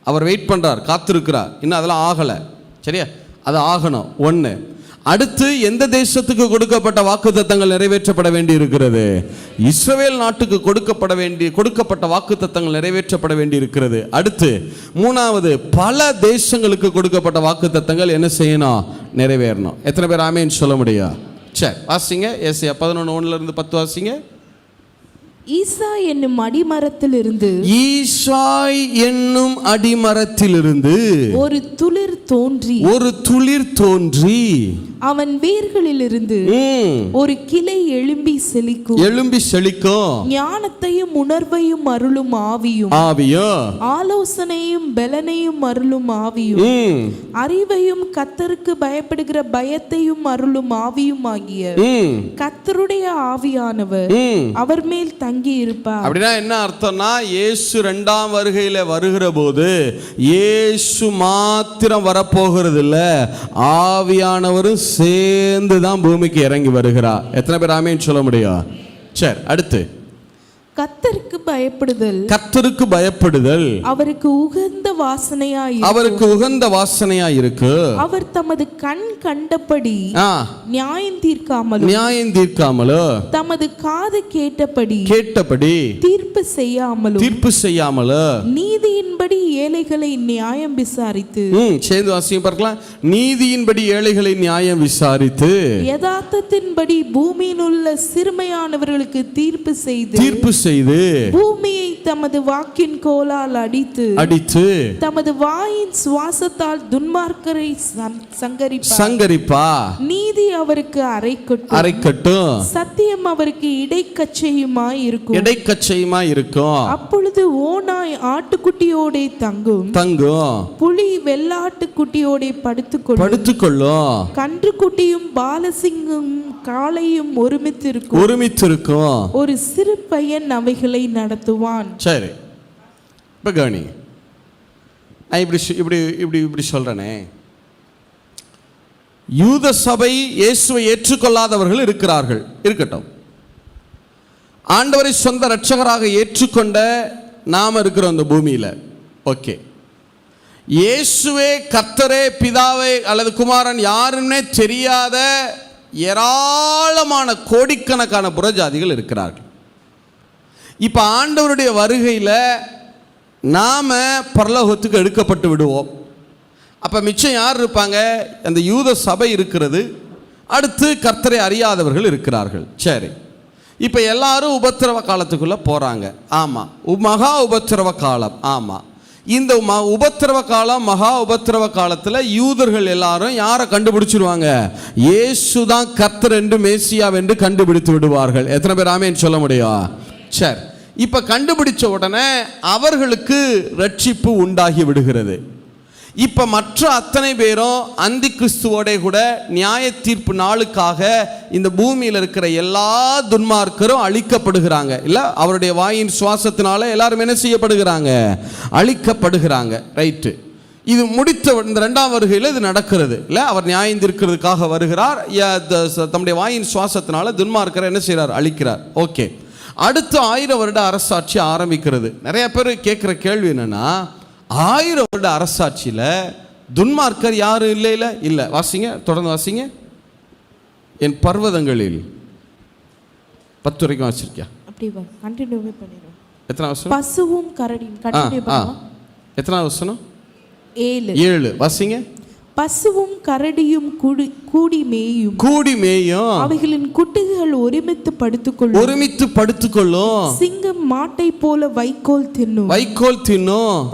அவர் வெயிட் பண்ணுறார், காத்திருக்கிறார். இன்னும் அதெல்லாம் ஆகலை. சரியா? அது ஆகணும். ஒன்று. அடுத்து எந்த தேசத்துக்கு கொடுக்கப்பட்ட வாக்குத்தத்தங்கள் நிறைவேற்றப்பட வேண்டி இருக்கிறது? இஸ்ரவேல் நாட்டுக்கு கொடுக்கப்பட்ட வாக்குத்தத்தங்கள் நிறைவேற்றப்பட வேண்டி இருக்கிறது. அடுத்து 3வது, பல தேசங்களுக்கு கொடுக்கப்பட்ட வாக்குத்தத்தங்கள் என்ன செய்யணும்? நிறைவேறணும். எத்தனை பேர் ஆமேன்னு சொல்ல முடியும்? சரி, வாசிங்க. ஏசாயா 11:1-10 வாசிங்க. ஈசா என்னும் அடிமரத்திலிருந்து ஒரு துளிர் தோன்றி அவன் வேர்களிலிருந்து ஒரு கிளை எழும்பி செழிக்கும். ஞானத்தையும் உணர்வையும் அருளும் ஆவியும், ஆலோசனையும் பலனையும் அருளும் ஆவியும், அறிவையும் கர்த்தருக்கு பயப்படுகிற பயத்தையும் அருளும் ஆவியும் ஆகிய கர்த்தருடைய ஆவியானவர் அவர் மேல் தங்கி இருப்பார். அப்படின்னா என்ன அர்த்தம்னா, இயேசு 2ஆம் வருகையில வருகிற போது இயேசு மாத்திரம் வரப்போகிறது இல்ல, ஆவியானவரும் சேர்ந்து தான் பூமிக்கு இறங்கி வருகிறார். எத்தனை பேர் ஆமேன்னு சொல்ல முடியும்? சரி, அடுத்து கர்த்தருக்கு பயப்படுதல் அவருக்கு உகந்த வாசனையாய் இருக்கு. அவர் தமது கண் கண்டபடி நியாயம் தீர்க்காமலோ தமது காது கேட்டபடி தீர்ப்பு செய்யாமலோ நீதியின்படி ஏழைகளை நியாயம் விசாரித்து, சேர்ந்து வாசிங்க பார்க்கலாம். நீதியின்படி ஏழைகளை நியாயம் விசாரித்து, யதார்த்தத்தின்படி பூமியில் உள்ள சிறுமையானவர்களுக்கு தீர்ப்பு செய்து பூமியை தமது வாக்கின் கோலால் அடித்து தமது வாயின் சுவாசத்தால் துன்மார்க்கரை சங்கரிப்பா. நீதி அவருக்கு அரைக்கட்டும், சத்தியம் அவருக்கு இடைக்கச்சையுமாய் இருக்கும். அப்பொழுது ஓநாய் ஆட்டுக்குட்டியோட தங்கும், புலி வெள்ளாட்டுக்குட்டியோட படுத்துக்கொள்ளும். கன்றுக்குட்டியும் பாலசிங்கம் காளையும் ஒருமித்திருக்கும். ஒரு சிறு பையன் அவைகளை நடத்துவான். சரி, இப்ப கவனி. நான் இப்படி சொல்றேனே, யூத சபை இயேசுவை ஏற்றுக்கொள்ளாதவர்கள் இருக்கிறார்கள், இருக்கட்டும். ஆண்டவரை சொந்த இரட்சகராக ஏற்றுக்கொண்ட நாம இருக்கிறோம் இந்த பூமியில. ஓகே, இயேசுவே கர்த்தரே பிதாவே அல்லது குமாரன் யாருன்னே தெரியாத ஏராளமான கோடிக்கணக்கான புறஜாதிகள் இருக்கிறார்கள். இப்ப ஆண்டவருடைய வருகையில் நாம பரலோகத்துக்கு எடுக்கப்பட்டு விடுவோம். அப்ப மிச்சம் யார் இருப்பாங்க? அந்த யூத சபை இருக்கிறது. அடுத்து கர்த்தரை அறியாதவர்கள் இருக்கிறார்கள். சரி, இப்ப எல்லாரும் உபத்திரவ காலத்துக்குள்ள போறாங்க. ஆமா, மகா உபத்திரவ காலம். ஆமா, இந்த உபத்திரவ காலம், மகா உபத்திரவ காலத்தில் யூதர்கள் எல்லாரும் யாரை கண்டுபிடிச்சிருவாங்க? இயேசு தான் கர்த்தர் என்று, மேசியா என்று கண்டுபிடித்து விடுவார்கள். எத்தனை பேர் ஆமென் சொல்ல முடியும்? சரி, இப்ப கண்டுபிடிச்ச உடனே அவர்களுக்கு ரட்சிப்பு உண்டாகி விடுகிறது. இப்ப மற்ற அத்தனை பேரும் அந்தி கிறிஸ்துவோட கூட நியாய தீர்ப்பு நாளுக்காக இந்த பூமியில் இருக்கிற எல்லா துன்மார்க்கரும் அழிக்கப்படுகிறாங்க. இல்ல, அவருடைய வாயின் சுவாசத்தினால எல்லாரும் என்ன செய்யப்படுகிறாங்க? அழிக்கப்படுகிறாங்க. ரைட்டு, இது முடித்த இந்த இரண்டாம் வருகையில் இது நடக்கிறது. இல்ல, அவர் நியாயம் தீர்க்கிறதுக்காக வருகிறார். தம்முடைய வாயின் சுவாசத்தினால துன்மார்க்கரை என்ன செய்கிறார்? அழிக்கிறார். ஓகே, அடுத்த 1000 வருட அரசாட்சி ஆரம்பிக்கிறது. நிறைய பேர் கேட்குற கேள்வி என்னன்னா, 1000 வருட அரசாட்சியில் துன்மார்க்கர் யாரும் இல்லை. வாசிங்க, தொடர்ந்து வாசிங்க. என் பர்வதங்களில் 10 வரைக்கும் வச்சிருக்கியா? எத்தனை வசனம்? பசுவும் கரடியும். எத்தனை வசனம்? 7. வாசிங்க. பசுவும் கரடியும் கூடி மேயும், அவைகளின் குட்டிகள் ஒருமித்து படுத்துக்கொள்ளும். சிங்கம் மாட்டை போல வைக்கோல் தின்னும்.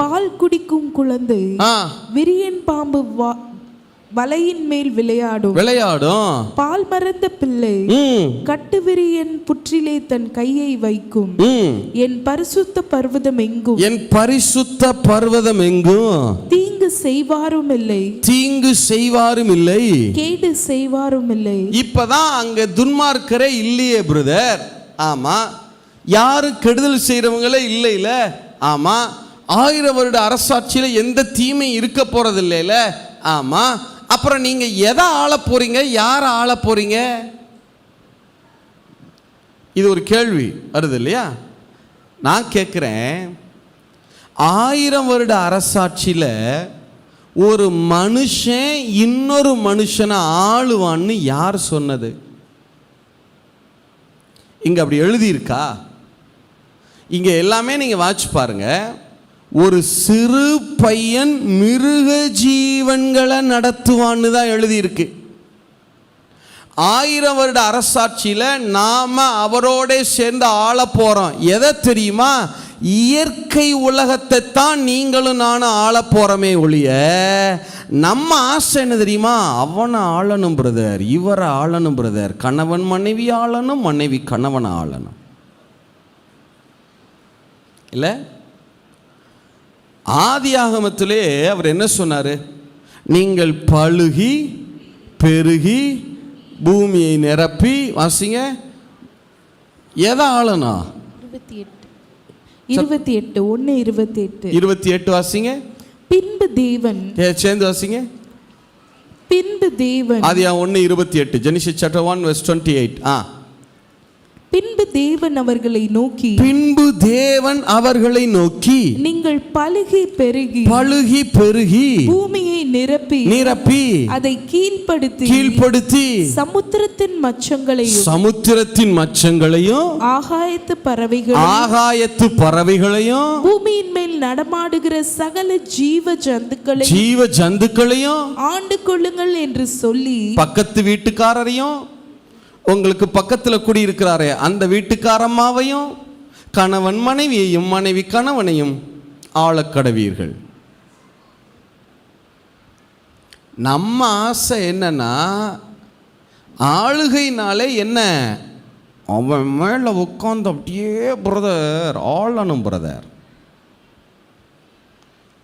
பால் குடிக்கும் குழந்தை விரியன் பாம்பு வலையின் மேல் விளையாடும். பால் மறந்த பிள்ளை கட்டுவிரியன் புற்றிலே தன் கையை வைக்கும். என் பரிசுத்த பர்வதம் எங்கும் தீங்கு செய்வாரும் இல்லை, கேடு செய்வாரும் இல்லை. இப்பதான் அங்க துன்மார்க்கரே இல்லையே பிரதர். ஆமா, யாரும் கெடுதல் செய்யறவங்களே இல்லைல. ஆமா, 1000 வருட அரசாட்சியில எந்த தீமை இருக்க போறது இல்லைல. ஆமா, அப்புறம் நீங்க எதை ஆள போறீங்க? யாரை ஆள போறீங்க? இது ஒரு கேள்வி வருது இல்லையா? நான் கேட்கிறேன், 1000 வருட அரசாட்சியில ஒரு மனுஷன் இன்னொரு மனுஷனை ஆளுவான்னு யார் சொன்னது? இங்க அப்படி எழுதியிருக்கா? இங்க எல்லாமே நீங்க வாட்சி பாருங்க. ஒரு சிறு பையன் மிருக ஜீவன்களை நடத்துவான்னு தான் எழுதியிருக்கு. 1000 வருட அரசாட்சியில் நாம அவரோட சேர்ந்து ஆள போறோம். எதை தெரியுமா? இயற்கை உலகத்தை தான் நீங்களும் நானும் ஆள போறோமே ஒழிய, நம்ம ஆசை என்ன தெரியுமா? அவனை ஆளணும் பிரதர், இவரை ஆளணும் பிரதர், கணவன் மனைவி ஆளணும், மனைவி கணவனை ஆளணும். இல்லை, ஆதியாகமத்திலே அவர் என்ன சொன்னார்? நீங்கள் பழுகி பெருகி பூமியை நிரப்பி, வாசிங்க, எதை ஆளனா? 28 வாசிங்க. பின்பு தேவன், சேர்ந்து வாசிங்க. பின்பு தேவன், ஆதியாகமம் 1:28, Genesis chapter 1 verse 28. பின்பு தேவன் அவர்களை நோக்கி, நீங்கள் பழுகி பெருகி பூமியை நிரப்பி அதை கீழ்ப்படுத்தி சமுத்திரத்தின் மச்சங்களையும் ஆகாயத்து பறவைகளையும் பூமியின் மேல் நடமாடுகிற சகல ஜீவ ஜந்துக்களையும் ஆண்டு கொள்ளுங்கள் என்று சொல்லி, பக்கத்து வீட்டுக்காரரையும், உங்களுக்கு பக்கத்தில் குடியிருக்கிறாரே அந்த வீட்டுக்காரம்மாவையும், கணவன் மனைவியையும் மனைவி கணவனையும் ஆளக்கடவீர்கள். நம்ம ஆசை என்னன்னா, ஆளுகைனாலே என்ன, அவன் மேலே உட்காந்து அப்படியே பிரதர் ஆளணும் பிரதர்.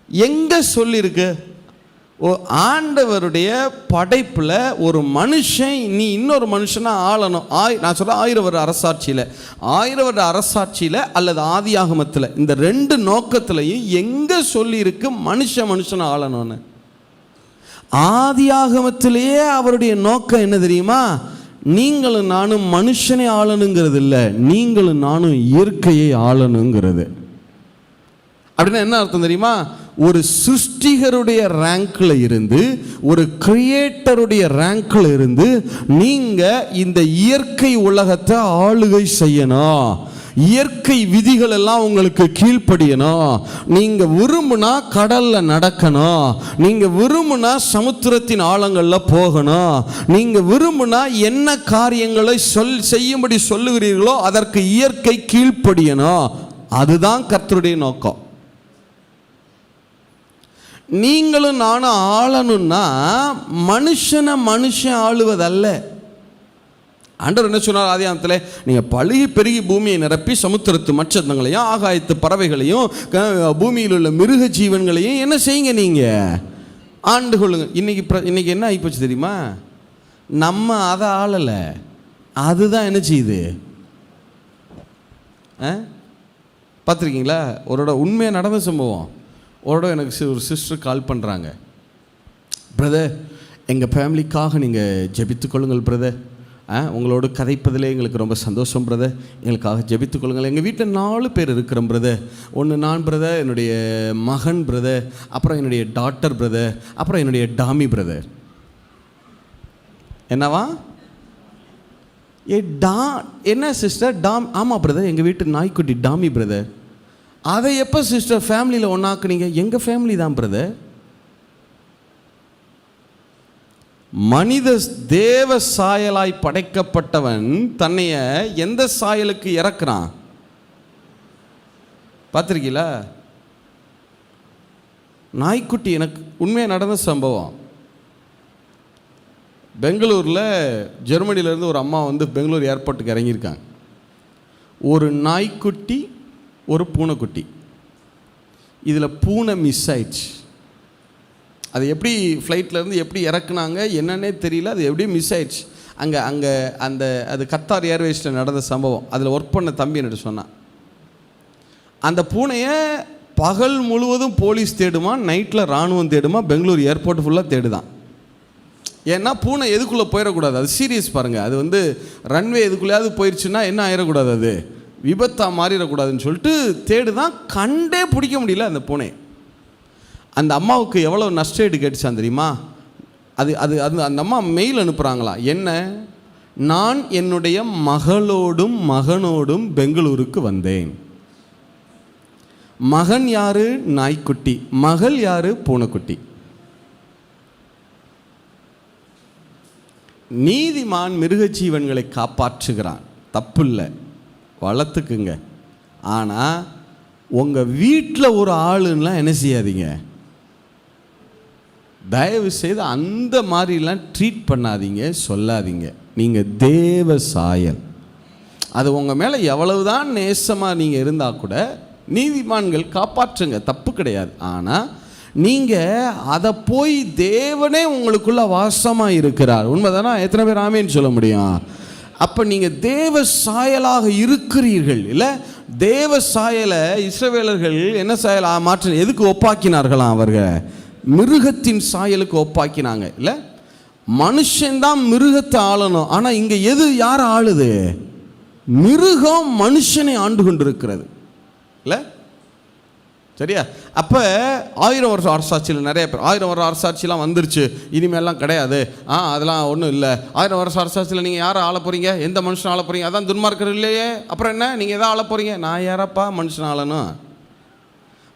எங்க சொல்லியிருக்கு? ஆண்டவருடைய படைப்பில் ஒரு மனுஷன் நீ இன்னொரு மனுஷனை ஆளணும். நான் சொல்கிறேன் 1000 வருட அரசாட்சியில், 1000 வருட அரசாட்சியில் அல்லது ஆதியாகமத்தில், இந்த 2 நோக்கத்திலையும் எங்கே சொல்லியிருக்கு மனுஷனை ஆளணும்னு? ஆதியாகமத்திலேயே அவருடைய நோக்கம் என்ன தெரியுமா? நீங்களும் நானும் மனுஷனை ஆளணுங்கிறது இல்லை, நீங்களும் நானும் இயற்கையை ஆளணுங்கிறது. அப்படின்னா என்ன அர்த்தம் தெரியுமா? ஒரு சிருஷ்டிகருடைய ரேங்க்ல இருந்து, ஒரு கிரியேட்டருடைய ரேங்க்ல இருந்து நீங்க இந்த இயற்கை உலகத்தை ஆளுகை செய்யணும். இயற்கை விதிகள் எல்லாம் உங்களுக்கு கீழ்ப்படியணும். நீங்க விரும்புனா கடல்ல நடக்கணும், நீங்க விரும்புனா சமுத்திரத்தின் ஆழங்கள்ல போகணும், நீங்க விரும்புனா என்ன காரியங்களை செய்யும்படி சொல்லுகிறீர்களோ அதற்கு இயற்கை கீழ்ப்படியணும். அதுதான் கர்த்தருடைய நோக்கம். நீங்களும் நானும் ஆளணும்னா மனுஷன் ஆளுவதல்ல. ஆண்டவர் என்ன சொன்னார் ஆதியாகமத்தில்? நீங்கள் பழுகி பெருகி பூமியை நிரப்பி சமுத்திரத்து நட்சத்திரங்களையும் ஆகாயத்து பறவைகளையும் பூமியில் உள்ள மிருக ஜீவன்களையும் என்ன செய்யுங்க, நீங்கள் ஆண்டு கொள்ளுங்க. இன்னைக்கு என்ன ஆகிப்போச்சு தெரியுமா? நம்ம அதை ஆளலை, அதுதான் என்ன செய்யுது. பார்த்துருக்கீங்களா? ஒருட உண்மையாக நடந்த சம்பவம். ஒரு எனக்கு ஒரு சிஸ்டர் கால் பண்ணுறாங்க, பிரதர் எங்கள் ஃபேமிலிக்காக நீங்கள் ஜெபித்துக்கொள்ளுங்கள் பிரதர், உங்களோட கதைப்பதிலே எங்களுக்கு ரொம்ப சந்தோஷம் பிரதர், எங்களுக்காக ஜெபித்துக்கொள்ளுங்கள். எங்கள் வீட்டில் 4 பேர் இருக்கிறோம் பிரதர். ஒன்று நான் பிரதர், என்னுடைய மகன் பிரதர், அப்புறம் என்னுடைய டாட்டர் பிரதர், அப்புறம் என்னுடைய டாமி பிரதர். என்னவா என்ன சிஸ்டர் டாம்? ஆமாம் பிரதர், எங்கள் வீட்டு நாய்க்குட்டி டாமி பிரதர். அதை எப்போ சிஸ்டர் ஃபேமிலியில் ஒன்றாக்குனீங்க? எங்கள் ஃபேமிலி தான் பிரதர். மனித தேவ சாயலாய் படைக்கப்பட்டவன் தன்னைய எந்த சாயலுக்கு இறக்குறான்? பார்த்துருக்கீங்களா? நாய்க்குட்டி. எனக்கு உண்மையாக நடந்த சம்பவம். பெங்களூரில் ஜெர்மனியிலேருந்து ஒரு அம்மா வந்து பெங்களூர் ஏர்போர்ட்டுக்கு இறங்கியிருக்காங்க. ஒரு நாய்க்குட்டி, ஒரு பூனைக்குட்டி. இதில் பூனை மிஸ் ஆயிடுச்சு. அது எப்படி ஃப்ளைட்லேருந்து எப்படி இறக்குனாங்க என்னன்னே தெரியல, அது எப்படி மிஸ் ஆயிடுச்சு. அது கத்தார் ஏர்வேஸில் நடந்த சம்பவம். அதில் ஒர்க் பண்ண தம்பி என்னட்டு சொன்னான், அந்த பூனையை பகல் முழுவதும் போலீஸ் தேடுமா, நைட்டில் இராணுவம் தேடுமா, பெங்களூர் ஏர்போர்ட் ஃபுல்லாக தேடுதான். ஏன்னா பூனை எதுக்குள்ளே போயிடக்கூடாது, அது சீரியஸ் பாருங்கள். அது வந்து ரன்வே எதுக்குள்ளேயாவது போயிடுச்சுன்னா என்ன ஆயிடக்கூடாது, அது விபத்தாக மாறிடக்கூடாதுன்னு சொல்லிட்டு தேடுதான். கண்டே பிடிக்க முடியல அந்த பூனை. அந்த அம்மாவுக்கு எவ்வளோ நஷ்டஈடு கேட்டுச்சான் தெரியுமா? அந்த அம்மா மெயில் அனுப்புகிறாங்களா, என்ன, நான் என்னுடைய மகளோடும் மகனோடும் பெங்களூருக்கு வந்தேன். மகன் யாரு? நாய்க்குட்டி. மகள் யாரு? பூனைக்குட்டி. நீதிமான் மிருக ஜீவன்களை காப்பாற்றுகிறான், தப்பு இல்லை, வளர்த்துக்குங்க. ஆனால் உங்கள் வீட்டில் ஒரு ஆளுன்னா என்ன செய்யாதீங்க, தயவு செய்து அந்த மாதிரிலாம் ட்ரீட் பண்ணாதீங்க, சொல்லாதீங்க. நீங்கள் தேவ சாயல். அது உங்கள் மேலே எவ்வளவுதான் நேசமாக நீங்கள் இருந்தால் கூட நீதிமான்கள் காப்பாற்றுங்க, தப்பு கிடையாது. ஆனால் நீங்கள் அதை போய் தேவனே உங்களுக்குள்ள வாசமாக இருக்கிறார், உண்மைதானா? எத்தனை பேர் ஆமேன்னு சொல்ல முடியும்? அப்போ நீங்கள் தேவ சாயலாக இருக்கிறீர்கள் இல்லை? தேவ சாயலை இஸ்ரவேலர்கள் என்ன சாயல் மாற்ற எதுக்கு ஒப்பாக்கினார்களாம்? அவர்கள் மிருகத்தின் சாயலுக்கு ஒப்பாக்கினாங்க இல்லை? மனுஷன்தான் மிருகத்தை ஆளணும். ஆனால் இங்கே எது யார் ஆளுது? மிருகம் மனுஷனை ஆண்டு கொண்டிருக்கிறது இல்லை? சரியா? அப்போ 1000 வருஷ அரசாட்சியில் நிறைய பேர் 1000 வருஷ அரசாட்சிலாம் வந்துருச்சு, இனிமேலாம் கிடையாது, அதெல்லாம் ஒன்றும் இல்லை. 1000 வருஷ அரசாட்சியில் நீங்கள் யாரை ஆள போகிறீங்க? எந்த மனுஷன் ஆள போகிறீங்க? அதான் துன்மார்க்கர் இல்லையே, அப்புறம் என்ன நீங்கள் எதாவது ஆள போகிறீங்க? நான் யாரப்பா மனுஷன் ஆளணும்?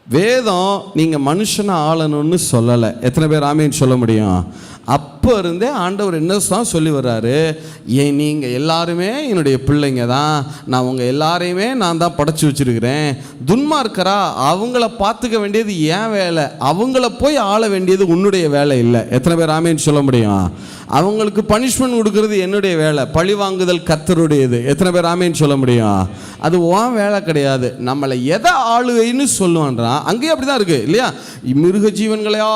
வேதம் நீங்கள் மனுஷனை ஆளணும்னு சொல்லலை. எத்தனை பேர் ஆமேன்னு சொல்ல முடியும்? அப்போ இருந்தே ஆண்டவர் என்ன தான் சொல்லி வர்றாரு, ஏன் நீங்கள் எல்லாருமே என்னுடைய பிள்ளைங்க தான், நான் உங்கள் எல்லாரையுமே நான் தான் படைச்சி வச்சுருக்கிறேன். துன்மார்க்கரா அவங்கள பார்த்துக்க வேண்டியது ஏன் வேலை, அவங்கள போய் ஆள வேண்டியது உன்னுடைய வேலை இல்லை. எத்தனை பேர் ஆமேன்னு சொல்ல முடியும்? அவங்களுக்கு பனிஷ்மெண்ட் கொடுக்கறது என்னுடைய வேலை, பழி வாங்குதல் கர்த்தருடையது. எத்தனை பேர் ஆமேன்னு சொல்ல முடியும்? அது உன் வேலை கிடையாது. நம்மளை எதை ஆளுவைன்னு சொல்லுவான்றான். அங்கேயும் அப்படி தான் இருக்குது இல்லையா? மிருக ஜீவன்களையா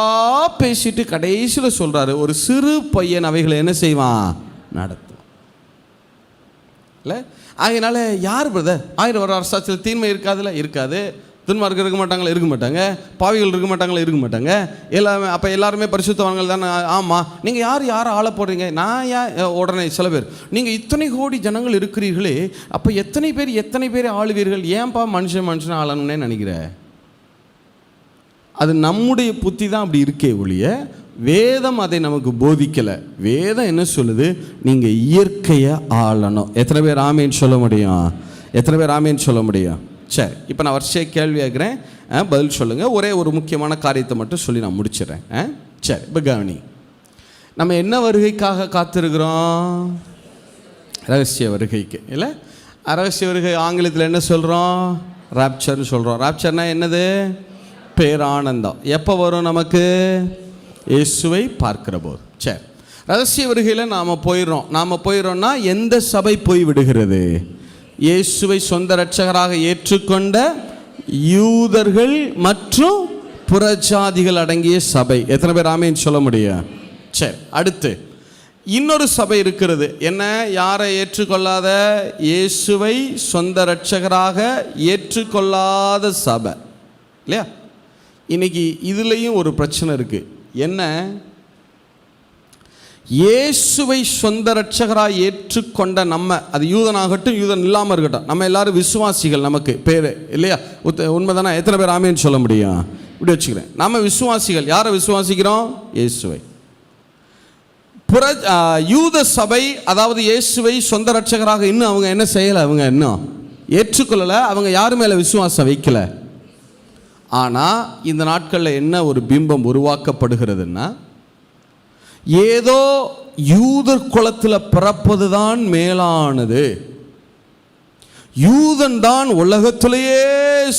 பேசிட்டு கடைசியில் சொல்கிறாரு, ஒரு சிறு பையன் அவைகளை என்ன செய்வான், நடத்தும். இல்லை அதனால யார் பிரதர் 1000 வருட அரசாட்சியில் தீன்மை இருக்காதுல்ல? இருக்காது. துன்மார்க்கர் இருக்க மாட்டாங்களா? இருக்க மாட்டாங்க. பாவிகள் இருக்க மாட்டாங்களா? இருக்க மாட்டாங்க. எல்லாமே அப்போ எல்லாருமே பரிசுத்தவான்கள் தானே? ஆமாம். நீங்கள் யாரை ஆள போடுறீங்க? நான் உடனே சில பேர், நீங்கள் இத்தனை கோடி ஜனங்கள் இருக்கிறீர்களே, அப்போ எத்தனை பேர் ஆளுவீர்கள்? ஏன்பா மனுஷன் ஆளணும்னே நினைக்கிறேன். அது நம்முடைய புத்தி தான் அப்படி இருக்கே ஒழிய வேதம் அதை நமக்கு போதிக்கலை. வேதம் என்ன சொல்லுது? நீங்கள் இயற்கையை ஆளணும். எத்தனை பேர் ஆமேன்னு சொல்ல முடியும்? எத்தனை பேர் ஆமேன்னு சொல்ல முடியும்? சரி, இப்போ நான் வரிசையாக கேள்வி கேட்குறேன், பதில் சொல்லுங்கள். ஒரே ஒரு முக்கியமான காரியத்தை மட்டும் சொல்லி நான் முடிச்சிடறேன். சரி, இப்போ கவனி. நம்ம என்ன வருகைக்காக காத்திருக்கிறோம்? ரகசிய வருகைக்கு. இல்லை, ரகசிய வருகை ஆங்கிலத்தில் என்ன சொல்கிறோம்? ராப்சர்னு சொல்கிறோம். ராப்சர்னா என்னது? பேரானந்தம். எப்போ வரும் நமக்கு? இயேசுவை பார்க்கிற போது. சரி, ரகசிய வருகையில் நாம் போயிடுறோம்னா எந்த சபை போய் விடுகிறது? இயேசுவை சொந்த இரட்சகராக ஏற்றுக்கொண்ட யூதர்கள் மற்றும் புறஜாதிகள் அடங்கிய சபை. எத்தனை பேர் ஆமேன்னு சொல்ல முடியும்? சரி, அடுத்து இன்னொரு சபை இருக்கிறது. என்ன? யாரை ஏற்றுக்கொள்ளாத? இயேசுவை சொந்த இரட்சகராக ஏற்றுக்கொள்ளாத சபை. இல்லையா? இன்னைக்கு இதுலேயும் ஒரு பிரச்சனை இருக்குது. என்ன? இயேசுவை சொந்த இரட்சகராக ஏற்றுக்கொண்ட நம்ம, அது யூதனாகட்டும் யூதன் இல்லாமல் இருக்கட்டும், நம்ம எல்லாரும் விசுவாசிகள். நமக்கு பேர் இல்லையா? உண்மைதானே? எத்தனை பேர் ஆமேன்னு சொல்ல முடியும்? இப்படி வச்சுக்கிறேன், நம்ம விசுவாசிகள். யாரை விசுவாசிக்கிறோம்? இயேசுவை. யூத சபை, அதாவது இயேசுவை சொந்த இரட்சகராக இன்னும் அவங்க என்ன செய்யலை? அவங்க இன்னும் ஏற்றுக்கொள்ளலை. அவங்க யார் மேலே விசுவாசம் வைக்கலை. ஆனால் இந்த நாட்களில் என்ன ஒரு பிம்பம் உருவாக்கப்படுகிறதுன்னா, ஏதோ யூதர் குலத்தில் பிறப்பது தான் மேலானது, யூதன் தான் உலகத்திலேயே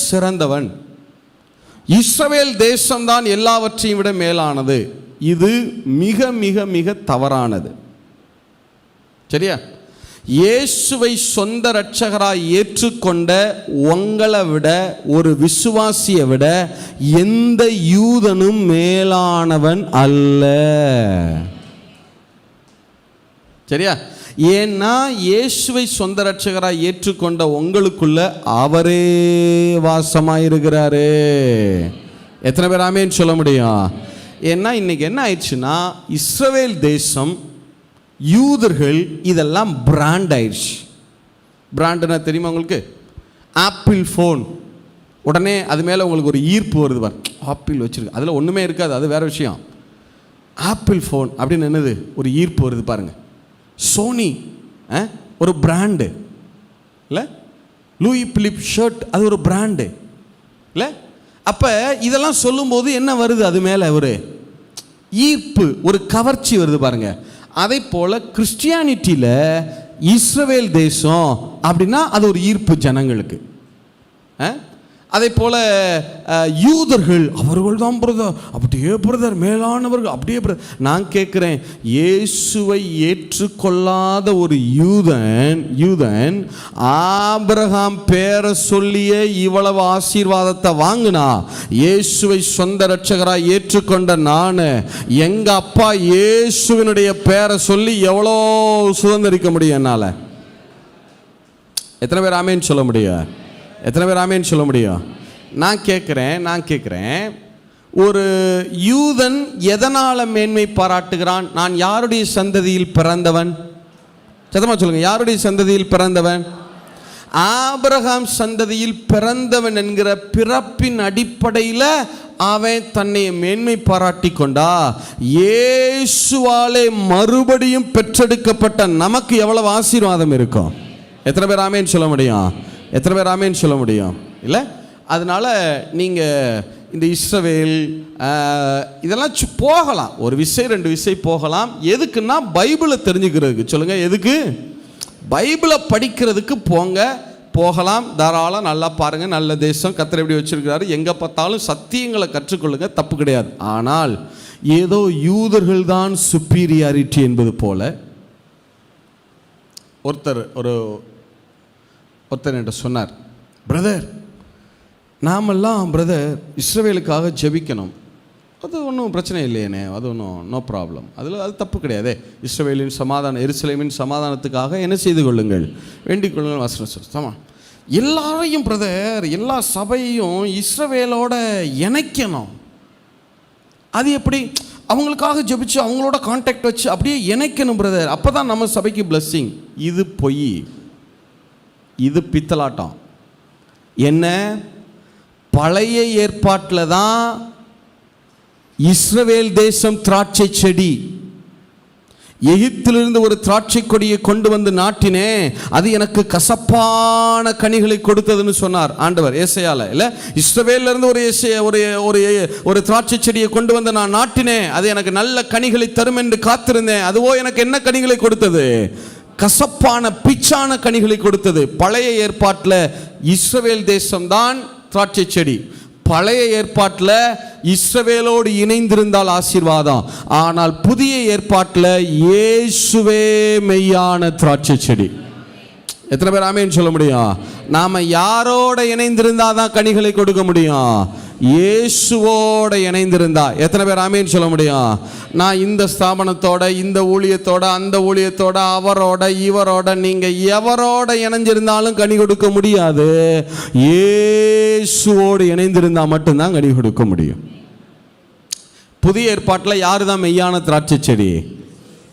சிறந்தவன், இஸ்ரவேல் தேசம்தான் எல்லாவற்றையும் விட மேலானது. இது மிக மிக மிக தவறானது. சரியா? இயேசுவை சொந்த இரட்சகராய் ஏற்றுக்கொண்ட உங்களை விட, ஒரு விசுவாசியை விட எந்த யூதனும் மேலானவன் அல்ல. சரியா? ஏன்னா இயேசுவை சொந்த இரட்சகராய் ஏற்றுக்கொண்ட உங்களுக்குள்ள அவரே வாசமாயிருக்கிறாரு. எத்தனை பேர் ஆமேன்னு சொல்ல முடியும்? ஏன்னா இன்னைக்கு என்ன ஆயிடுச்சுன்னா, இஸ்ரவேல் தேசம், யூதர்கள் இதெல்லாம் பிராண்ட் ஆயிடுச்சு. பிராண்டுனா தெரியுமா உங்களுக்கு? ஆப்பிள் ஃபோன், உடனே அது மேலே உங்களுக்கு ஒரு ஈர்ப்பு வருது. பார், ஆப்பிள் வச்சுருக்கு, அதில் ஒன்றுமே இருக்காது, அது வேறு விஷயம். ஆப்பிள் ஃபோன் அப்படின்னு என்னது? ஒரு ஈர்ப்பு வருது பாருங்கள். சோனி ஒரு பிராண்டு இல்லை? லூயி பிலிப் ஷர்ட் அது ஒரு பிராண்டு இல்லை? அப்போ இதெல்லாம் சொல்லும்போது என்ன வருது? அது மேலே ஒரு ஈர்ப்பு, ஒரு கவர்ச்சி வருது பாருங்க. அதை போல் கிறிஸ்டியானிட்டியில் இஸ்ரவேல் தேசம் அப்படின்னா அது ஒரு ஈர்ப்பு ஜனங்களுக்கு. அதே போல் யூதர்கள், அவர்கள் தான் பிரதர், அப்படியே பிரதர் மேலானவர்கள், அப்படியே பிரதர். நான் கேட்குறேன், இயேசுவை ஏற்றுக்கொள்ளாத ஒரு யூதன் ஆபிரகாம் பேரை சொல்லியே இவ்வளவு ஆசீர்வாதத்தை வாங்கினா, இயேசுவை சொந்த இரட்சகராக ஏற்றுக்கொண்ட நான், எங்கள் அப்பா இயேசுவினுடைய பேரை சொல்லி எவ்வளோ சுதந்திரிக்க முடியும் என்னால்? எத்தனை பேர் ஆமேன்னு சொல்ல முடியும்? எத்தனை பேர் ஆமேன்னு சொல்ல முடியும்? நான் கேட்குறேன், ஒரு யூதன் எதனால் மேன்மை பாராட்டுகிறான்? நான் யாருடைய சந்ததியில் பிறந்தவன்? சத்தமா சொல்லுங்க, யாருடைய சந்ததியில் பிறந்தவன்? ஆபிரகாம் சந்ததியில் பிறந்தவன் என்கிற பிறப்பின் அடிப்படையில் அவன் தன்னை மேன்மை பாராட்டி கொண்டா. இயேசுவாலே மறுபடியும் பெற்றெடுக்கப்பட்ட நமக்கு எவ்வளவு ஆசீர்வாதம் இருக்கும்? எத்தனை பேர் ஆமேன்னு சொல்ல முடியும்? எத்தனை பேர் ஆமேன்னு சொல்ல முடியும்? இல்லை? அதனால் நீங்கள் இந்த இஸ்ரவேல் இதெல்லாம் போகலாம், ஒரு விஷயம் 2 விஷயம் போகலாம். எதுக்குன்னா பைபிளை தெரிஞ்சுக்கிறதுக்கு. சொல்லுங்கள், எதுக்கு? பைபிளை படிக்கிறதுக்கு போகலாம், தாராளம். நல்லா பாருங்கள், நல்ல தேசம் கர்த்தர் எப்படி வச்சிருக்கிறாரு, எங்கே பார்த்தாலும் சத்தியங்களை கற்றுக்கொள்ளுங்க, தப்பு கிடையாது. ஆனால் ஏதோ யூதர்கள் தான் சுப்பீரியாரிட்டி என்பது போல ஒருத்தர் என்கிட்ட சொன்னார், பிரதர் நாமெல்லாம் பிரதர் இஸ்ரவேலுக்காக ஜெபிக்கணும். அது ஒன்றும் பிரச்சனை இல்லையேனே, அது ஒன்றும் நோ ப்ராப்ளம், அது தப்பு கிடையாது. இஸ்ரவேலின் சமாதானம், எருசலேமின் சமாதானத்துக்காக என்ன செய்து கொள்ளுங்கள், வேண்டிக் கொள்ளுங்கள் வசனம் சொல்லுமா. எல்லாரையும் பிரதர், எல்லா சபையும் இஸ்ரவேலோட இணைக்கணும். அது எப்படி? அவங்களுக்காக ஜெபிச்சு அவங்களோட கான்டாக்ட் வச்சு அப்படியே இணைக்கணும் பிரதர், அப்போ தான் நம்ம சபைக்கு பிளஸ்ஸிங். இது பொய், இது பித்தலாட்டம். என்ன? பழைய ஏற்பாட்டில் தான் இஸ்ரவேல் தேசம் திராட்சை செடி, எகிப்திலிருந்து ஒரு திராட்சை கொடியை கொண்டு வந்து நாட்டினே, அது எனக்கு கசப்பான கனிகளை கொடுத்ததுன்னு சொன்னார் ஆண்டவர் ஏசாயால. இல்லை, இஸ்ரவேல்ல இருந்து ஒரு திராட்சை செடியை கொண்டு வந்து நான் நாட்டினேன், அது எனக்கு நல்ல கனிகளை தரும் என்று காத்திருந்தேன். அதுவோ எனக்கு என்ன கனிகளை கொடுத்தது? கசப்பான பிச்சான கனிகளை கொடுத்தது. பழைய ஏற்பாட்டில் இஸ்ரவேல் தேசம்தான் திராட்சை செடி. பழைய ஏற்பாட்டில் இஸ்ரவேலோடு இணைந்திருந்தால் ஆசீர்வாதம். ஆனால் புதிய ஏற்பாட்டில் இயேசுவே மெய்யான திராட்சை செடி. எத்தனை பேர் ஆமென் சொல்ல முடியும்? நாம யாரோட இணைந்திருந்தா தான் கனிகளை கொடுக்க முடியும்? இயேசுவோட இணைந்திருந்தா. எத்தனை பேர் ஆமென் சொல்ல முடியும்? நான் இந்த ஸ்தாபனத்தோட, இந்த ஊழியத்தோட, அந்த ஊழியத்தோட, அவரோட இவரோட, நீங்க எவரோட இணைஞ்சிருந்தாலும் கனி கொடுக்க முடியாது. இயேசுவோடு இணைந்திருந்தா மட்டும்தான் கனி கொடுக்க முடியும். புதிய ஏற்பாட்டில் யாரு தான் மெய்யான திராட்சை செடி?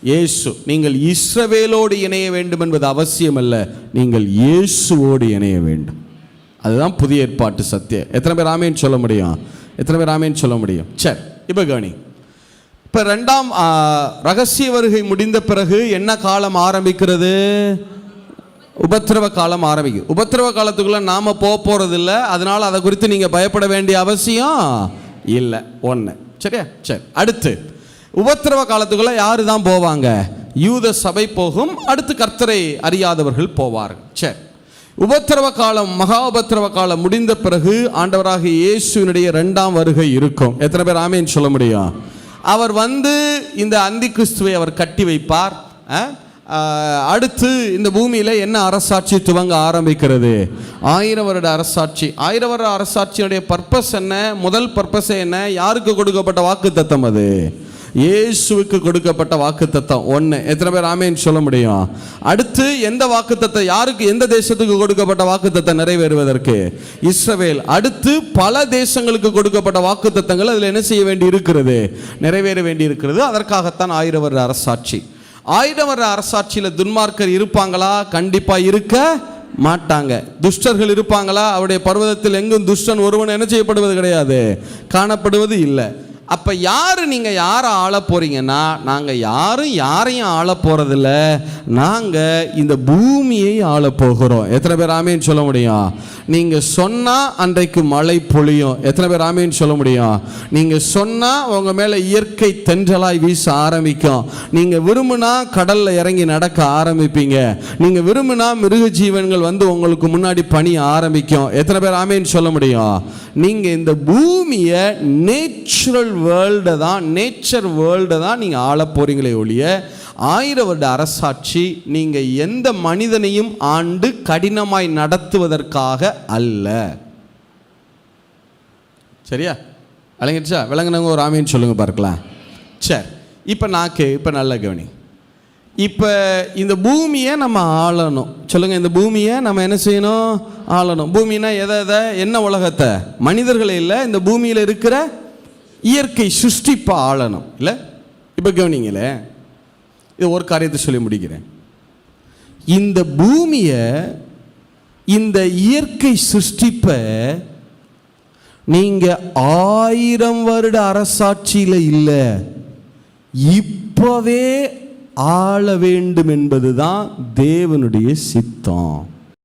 இயேசு. நீங்கள் இஸ்ரவேலோடு இணைய வேண்டும் என்பது அவசியம் அல்ல, நீங்கள் இயேசுவோடு இணைய வேண்டும். அதுதான் புதிய ஏற்பாட்டு சத்தியம். எத்தனை பேர் ஆமென் சொல்ல முடியும்? எத்தனை பேர் ஆமென் சொல்ல முடியும்? சரி, இப்போ கவனி. இப்போ 2ஆம் ரகசிய வருகை முடிந்த பிறகு என்ன காலம் ஆரம்பிக்கிறது? உபத்திரவ காலம் ஆரம்பிக்குது. உபத்திரவ காலத்துக்குள்ள நாம போறதில்ல, அதனால அதை குறித்து நீங்க பயப்பட வேண்டிய அவசியம் இல்லை. ஒன்று சரியா? சரி, அடுத்து உபத்திரவ காலத்துக்குள்ள யாரு தான் போவாங்க? யூத சபை போகும். அடுத்து கர்த்தரை அறியாதவர்கள் போவார்கள். சரி, உபத்திரவ காலம், மகா உபத்திரவ காலம் முடிந்த பிறகு ஆண்டவராகிய இயேசுவினுடைய 2ஆம் வருகை இருக்கும். எத்தனை பேர் ஆமென் சொல்ல முடியும்? அவர் வந்து இந்த அந்தி கிறிஸ்துவை அவர் கட்டி வைப்பார். அடுத்து இந்த பூமியில என்ன அரசாட்சி துவங்க ஆரம்பிக்கிறது? 1000 வருட அரசாட்சி. 1000 வருட அரசாட்சியுடைய பர்பஸ் என்ன? முதல் பர்பஸ் என்ன? யாருக்கு கொடுக்கப்பட்ட வாக்குத்தத்தம்? அது இயேசுவுக்கு கொடுக்கப்பட்ட வாக்குத்தத்தம். 1. எத்தனை பேர் ஆமென் சொல்ல முடியும்? அடுத்து எந்த வாக்குத்தத்தம்? யாருக்கு, எந்த தேசத்துக்கு கொடுக்கப்பட்ட வாக்குத்தத்தம் நிறைவேறுவதற்கு? இஸ்ரவேல். அடுத்து பல தேசங்களுக்கு கொடுக்கப்பட்ட வாக்குத்தத்தங்கள் அதில் என்ன செய்ய வேண்டி இருக்கிறது? நிறைவேற வேண்டி இருக்கிறது. அதற்காகத்தான் 1000 வருட அரசாட்சி. 1000 வருட அரசாட்சியில் துன்மார்க்கர் இருப்பாங்களா? கண்டிப்பா இருக்க மாட்டாங்க. துஷ்டர்கள் இருப்பாங்களா? அவருடைய பர்வதத்தில் எங்கும் துஷ்டன் ஒருவன் என்ன செய்யப்படுவது கிடையாது, காணப்படுவது இல்லை. அப்போ யார், நீங்கள் யாரை ஆள போகிறீங்கன்னா, நாங்கள் யாரையும் ஆள போகிறதில்ல, நாங்கள் இந்த பூமியை ஆள போகிறோம். எத்தனை பேர் ஆமென் சொல்ல முடியும்? நீங்கள் சொன்னால் அன்றைக்கு மழை பொழியும். எத்தனை பேர் ஆமென் சொல்ல முடியும்? நீங்கள் சொன்னால் உங்கள் மேலே இயற்கை தென்றலாய் வீச ஆரம்பிக்கும். நீங்கள் விரும்பினா கடலில் இறங்கி நடக்க ஆரம்பிப்பீங்க. நீங்கள் விரும்பினா மிருக ஜீவன்கள் வந்து உங்களுக்கு முன்னாடி பணிய ஆரம்பிக்கும். எத்தனை பேர் ஆமென் சொல்ல முடியும்? நீங்கள் இந்த பூமியை நேச்சுரல் வேர்ல்டை தான், நேச்சர் வேர்ல்டை தான் நீங்கள் ஆள போகிறீங்களே ஒழிய 1000 வருட அரசாட்சி நீங்கள் எந்த மனிதனையும் ஆண்டு கடினமாய் நடத்துவதற்காக அல்ல. சரியா? விளங்கிடுச்சா? விளங்குனவங்க ஒரு ஆமீன் சொல்லுங்க பார்க்கலாம். சரி, இப்போ நல்ல கவனி. இப்போ இந்த பூமியை நம்ம ஆளணும். சொல்லுங்கள், இந்த பூமியை நம்ம என்ன செய்யணும்? ஆளணும். பூமினா எதை? என்ன உலகத்தை? மனிதர்களை இல்லை, இந்த பூமியில் இருக்கிற இயற்கை சிருஷ்டிப்பை ஆளணும். இல்லை? இப்போ கவனிங்களே, இது ஒரு காரியத்தை சொல்லி முடிக்கிறேன். இந்த பூமியை, இந்த இயற்கை சிருஷ்டிப்பை நீங்கள் 1000 வருட அரசாட்சியில் இல்லை, இப்போவே ஆள வேண்டும் என்பதுதான் தேவனுடைய சித்தம்.